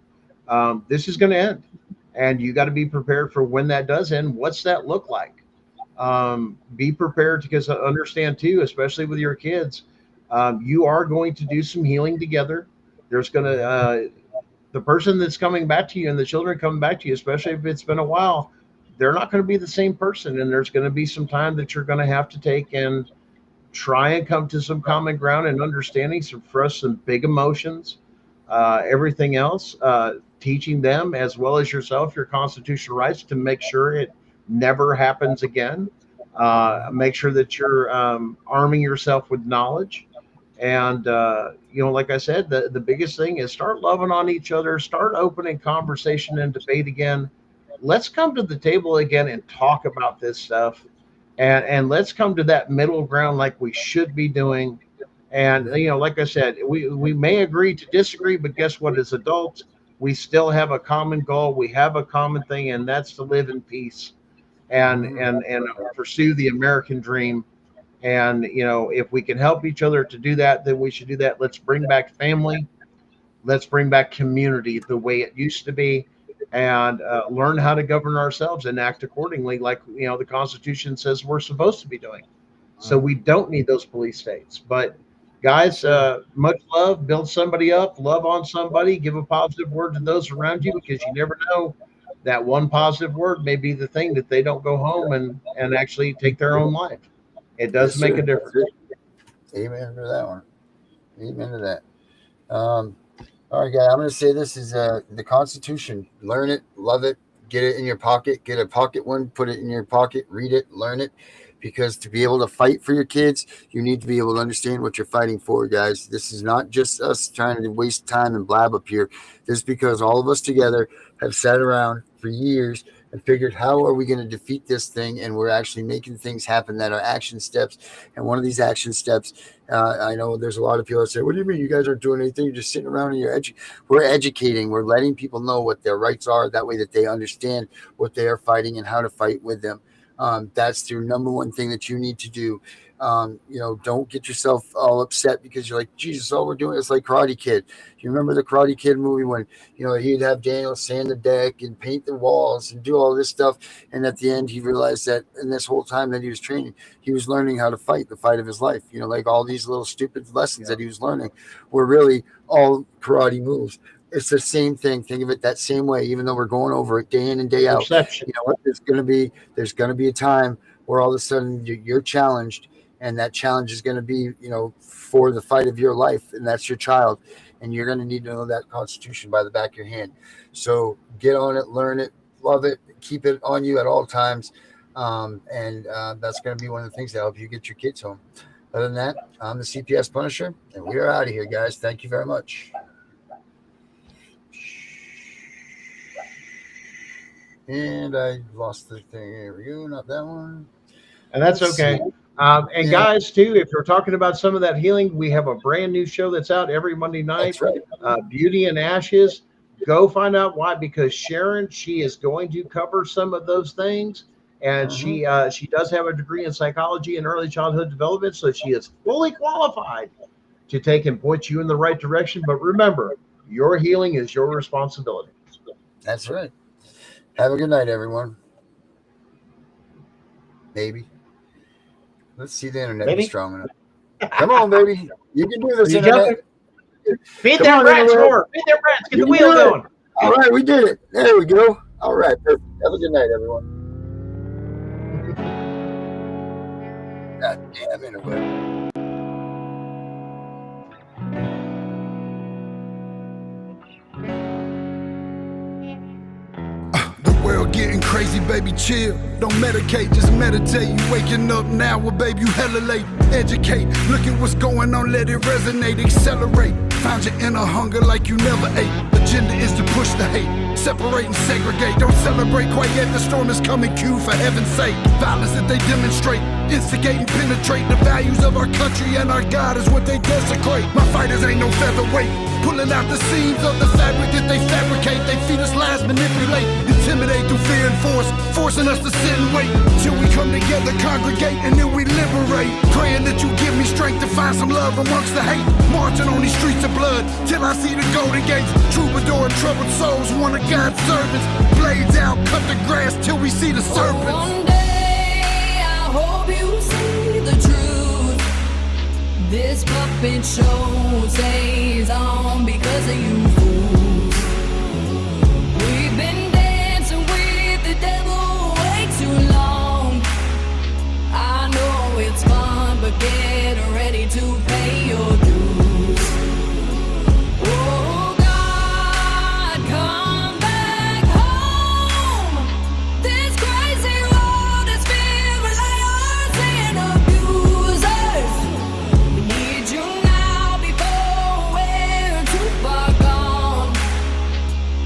Speaker 4: This is going to end, and you got to be prepared for when that does end. What's that look like? Be prepared, because I understand too, especially with your kids, you are going to do some healing together. There's going to the person that's coming back to you and the children coming back to you, especially if it's been a while, they're not going to be the same person. And there's going to be some time that you're going to have to take and try and come to some common ground and understanding, some big emotions, everything else, teaching them as well as yourself your constitutional rights to make sure it never happens again. Make sure that you're arming yourself with knowledge. And, like I said, the biggest thing is start loving on each other, start opening conversation and debate again. Let's come to the table again and talk about this stuff. And let's come to that middle ground like we should be doing. And, like I said, we may agree to disagree, but guess what? As adults, we still have a common goal. We have a common thing, and that's to live in peace and pursue the American dream. And, if we can help each other to do that, then we should do that. Let's bring back family. Let's bring back community the way it used to be, and learn how to govern ourselves and act accordingly, like, the Constitution says we're supposed to be doing. So we don't need those police states. But Guys, much love. Build somebody up. Love on somebody. Give a positive word to those around you, because you never know, that one positive word may be the thing that they don't go home and actually take their own life. It does make a difference.
Speaker 3: Amen to that one. Amen to that. All right, guys, I'm going to say this is the Constitution. Learn it, love it, get it in your pocket, get a pocket one, put it in your pocket, read it, learn it, because to be able to fight for your kids, you need to be able to understand what you're fighting for, guys. This is not just us trying to waste time and blab up here. This is because all of us together have sat around for years and figured, how are we going to defeat this thing? And we're actually making things happen that are action steps. And one of these action steps, I know there's a lot of people that say, what do you mean you guys aren't doing anything? You're just sitting around and we're educating. We're letting people know what their rights are. That way that they understand what they are fighting and how to fight with them. That's the number one thing that you need to do. Don't get yourself all upset because you're like, Jesus, all we're doing is like Karate Kid. You remember the Karate Kid movie when, he'd have Daniel sand the deck and paint the walls and do all this stuff. And at the end, he realized that in this whole time that he was training, he was learning how to fight the fight of his life. Like all these little stupid lessons that he was learning were really all karate moves. It's the same thing. Think of it that same way, even though we're going over it day in and day out.
Speaker 4: Perception.
Speaker 3: You know what? There's going to be a time where all of a sudden you're challenged, and that challenge is going to be, for the fight of your life, and that's your child. And you're going to need to know that Constitution by the back of your hand. So get on it, learn it, love it, keep it on you at all times. And that's going to be one of the things that help you get your kids home. Other than that, I'm the CPS Punisher, and we are out of here, guys. Thank you very much. And I lost the thing. Here we go. Not that one.
Speaker 4: And that's okay. Guys, too, if you're talking about some of that healing, we have a brand new show that's out every Monday night.
Speaker 3: That's right.
Speaker 4: Beauty and Ashes. Go find out why, because Sharon, she is going to cover some of those things. And she does have a degree in psychology and early childhood development, so she is fully qualified to take and point you in the right direction. But remember, your healing is your responsibility.
Speaker 3: That's right. Have a good night, everyone. Maybe. Let's see the internet is strong enough. Come on, baby. You can do this, internet.
Speaker 4: Feed them rats more. Feed them rats. Get the wheel going.
Speaker 3: All right, we did it. There we go. All right, perfect. Have a good night, everyone. God damn internet.
Speaker 1: Getting crazy, baby, chill. Don't medicate, just meditate. You waking up now, well, baby, you hella late. Educate, look at what's going on, let it resonate, accelerate. Find your inner hunger like you never ate. Agenda is to push the hate, separate and segregate. Don't celebrate quite yet, the storm is coming, Q, for heaven's sake. Violence that they demonstrate, instigate and penetrate. The values of our country and our God is what they desecrate. My fighters ain't no featherweight, pulling out the seams of the fabric that they fabricate. They feed us lies, manipulate, intimidate through fear and force, forcing us to sit and wait till we come together, congregate, and then we liberate. Praying that you give me strength to find some love amongst the hate. Marching on these streets of blood till I see the golden gates. Troubadour and troubled souls, one of God's servants. Blades out, cut the grass till we see the serpents.
Speaker 5: One day I hope you see the truth. This puppet show stays on because of you fools. We've been dancing with the devil way too long. I know it's fun, but get ready to pay your dues. Oh God, come back home. This crazy world is filled with liars and abusers. We need you now before we're too far gone.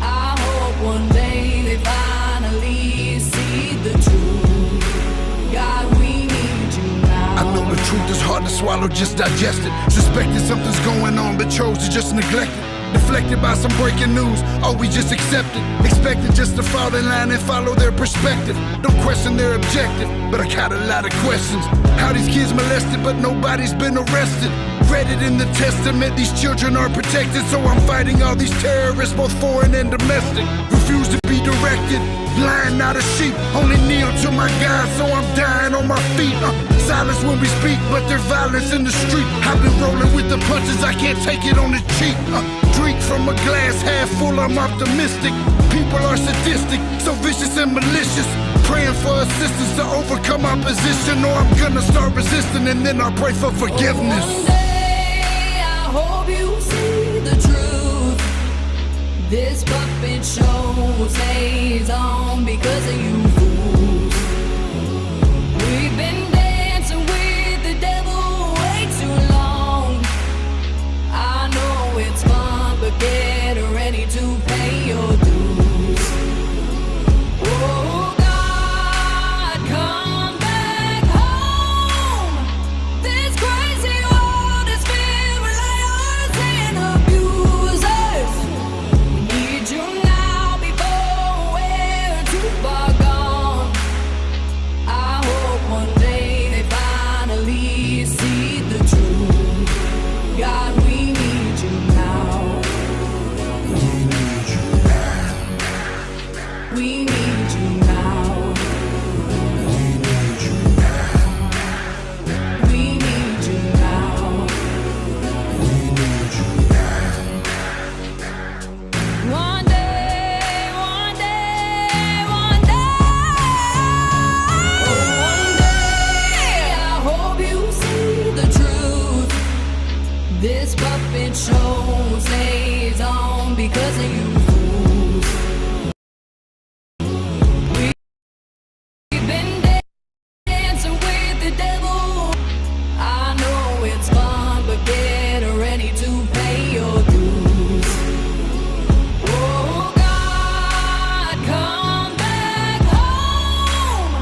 Speaker 5: I hope one day they finally see the truth. God, we need you now.
Speaker 1: I know the truth is hard to swallow, just digest it. Suspected something's going on, but chose to just neglect it. Deflected by some breaking news, oh, we just accept it. Expected just to fall in line and follow their perspective. Don't question their objective, but I got a lot of questions. How these kids molested, but nobody's been arrested. Read it in the testament, these children are protected. So I'm fighting all these terrorists, both foreign and domestic. Refuse to be directed, lion not a sheep. Only kneel to my God, so I'm dying on my feet. Silence when we speak, but there's violence in the street. I've been rolling with the
Speaker 6: the punches, I can't take it on the cheap. Drink from a glass half full, I'm optimistic. People are sadistic, so vicious and malicious. Praying for assistance to overcome opposition, or I'm gonna start resisting and then I'll pray for forgiveness.
Speaker 5: One day I hope you see the truth. This puppet show stays on because of you fools. We've been dancing with the devil way too long. I know it's fun, but get ready to pay your dues. Oh God, come back home. This crazy world is filled with liars and abusers. We need you now before we're too far gone. I hope one day they finally see the truth. God, we need you now. We need you now. We need you now. One day, one day, one day, I hope you see the truth. This puppet show stays on because of you fools. We've been dancing with the devil. I know it's fun, but get ready to pay your dues. Oh God, come back home.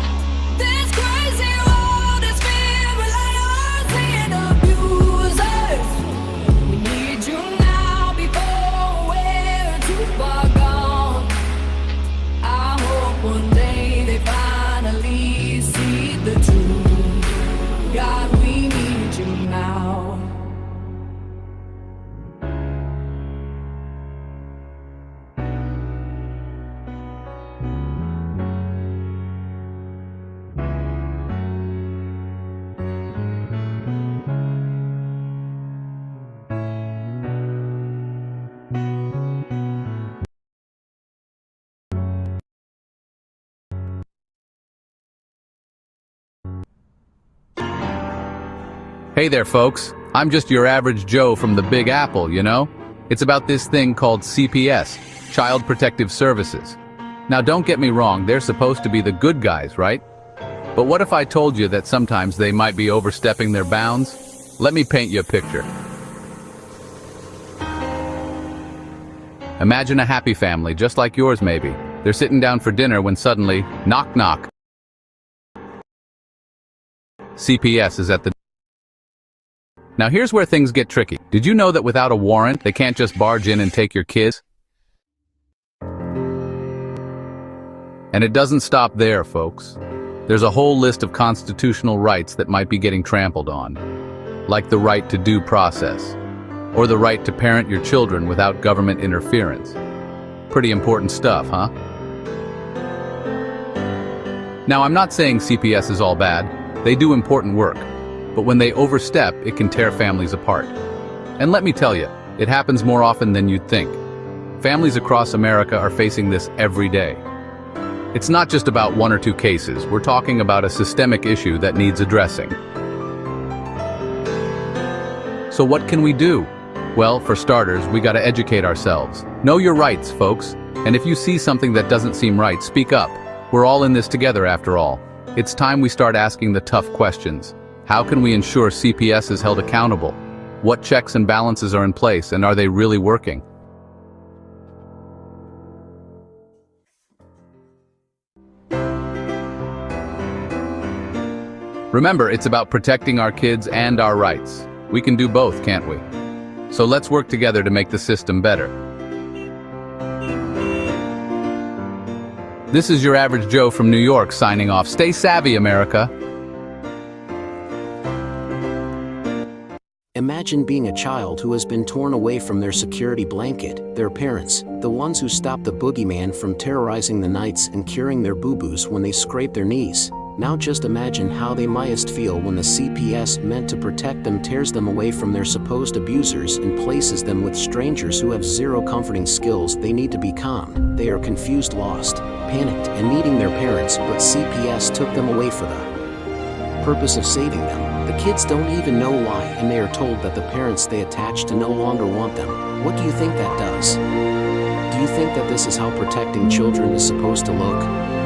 Speaker 5: This crazy world is filled with liars and abusers. We need you now before we're too far gone. I hope one day they finally see the truth. God, we need you now.
Speaker 7: Hey there, folks. I'm just your average Joe from the Big Apple, you know? It's about this thing called CPS, Child Protective Services. Now, don't get me wrong, they're supposed to be the good guys, right? But what if I told you that sometimes they might be overstepping their bounds? Let me paint you a picture. Imagine a happy family, just like yours maybe. They're sitting down for dinner when suddenly, knock knock. CPS is at the Now here's where things get tricky. Did you know that without a warrant, they can't just barge in and take your kids? And it doesn't stop there, folks. There's a whole list of constitutional rights that might be getting trampled on, like the right to due process, or the right to parent your children without government interference. Pretty important stuff, huh? Now, I'm not saying CPS is all bad. They do important work. But when they overstep, it can tear families apart. And let me tell you, it happens more often than you'd think. Families across America are facing this every day. It's not just about one or two cases. We're talking about a systemic issue that needs addressing. So what can we do? Well, for starters, we gotta educate ourselves. Know your rights, folks. And if you see something that doesn't seem right, speak up. We're all in this together, after all. It's time we start asking the tough questions. How can we ensure CPS is held accountable? What checks and balances are in place, and are they really working? Remember, it's about protecting our kids and our rights. We can do both, can't we? So let's work together to make the system better. This is your average Joe from New York signing off. Stay savvy, America.
Speaker 8: Imagine being a child who has been torn away from their security blanket, their parents, the ones who stopped the boogeyman from terrorizing the nights and curing their boo-boos when they scrape their knees. Now just imagine how they must feel when the CPS meant to protect them tears them away from their supposed abusers and places them with strangers who have zero comforting skills. They need to be calm. They are confused, lost, panicked, and needing their parents, but CPS took them away for the purpose of saving them. The kids don't even know why, and they are told that the parents they attach to no longer want them. What do you think that does? Do you think that this is how protecting children is supposed to look?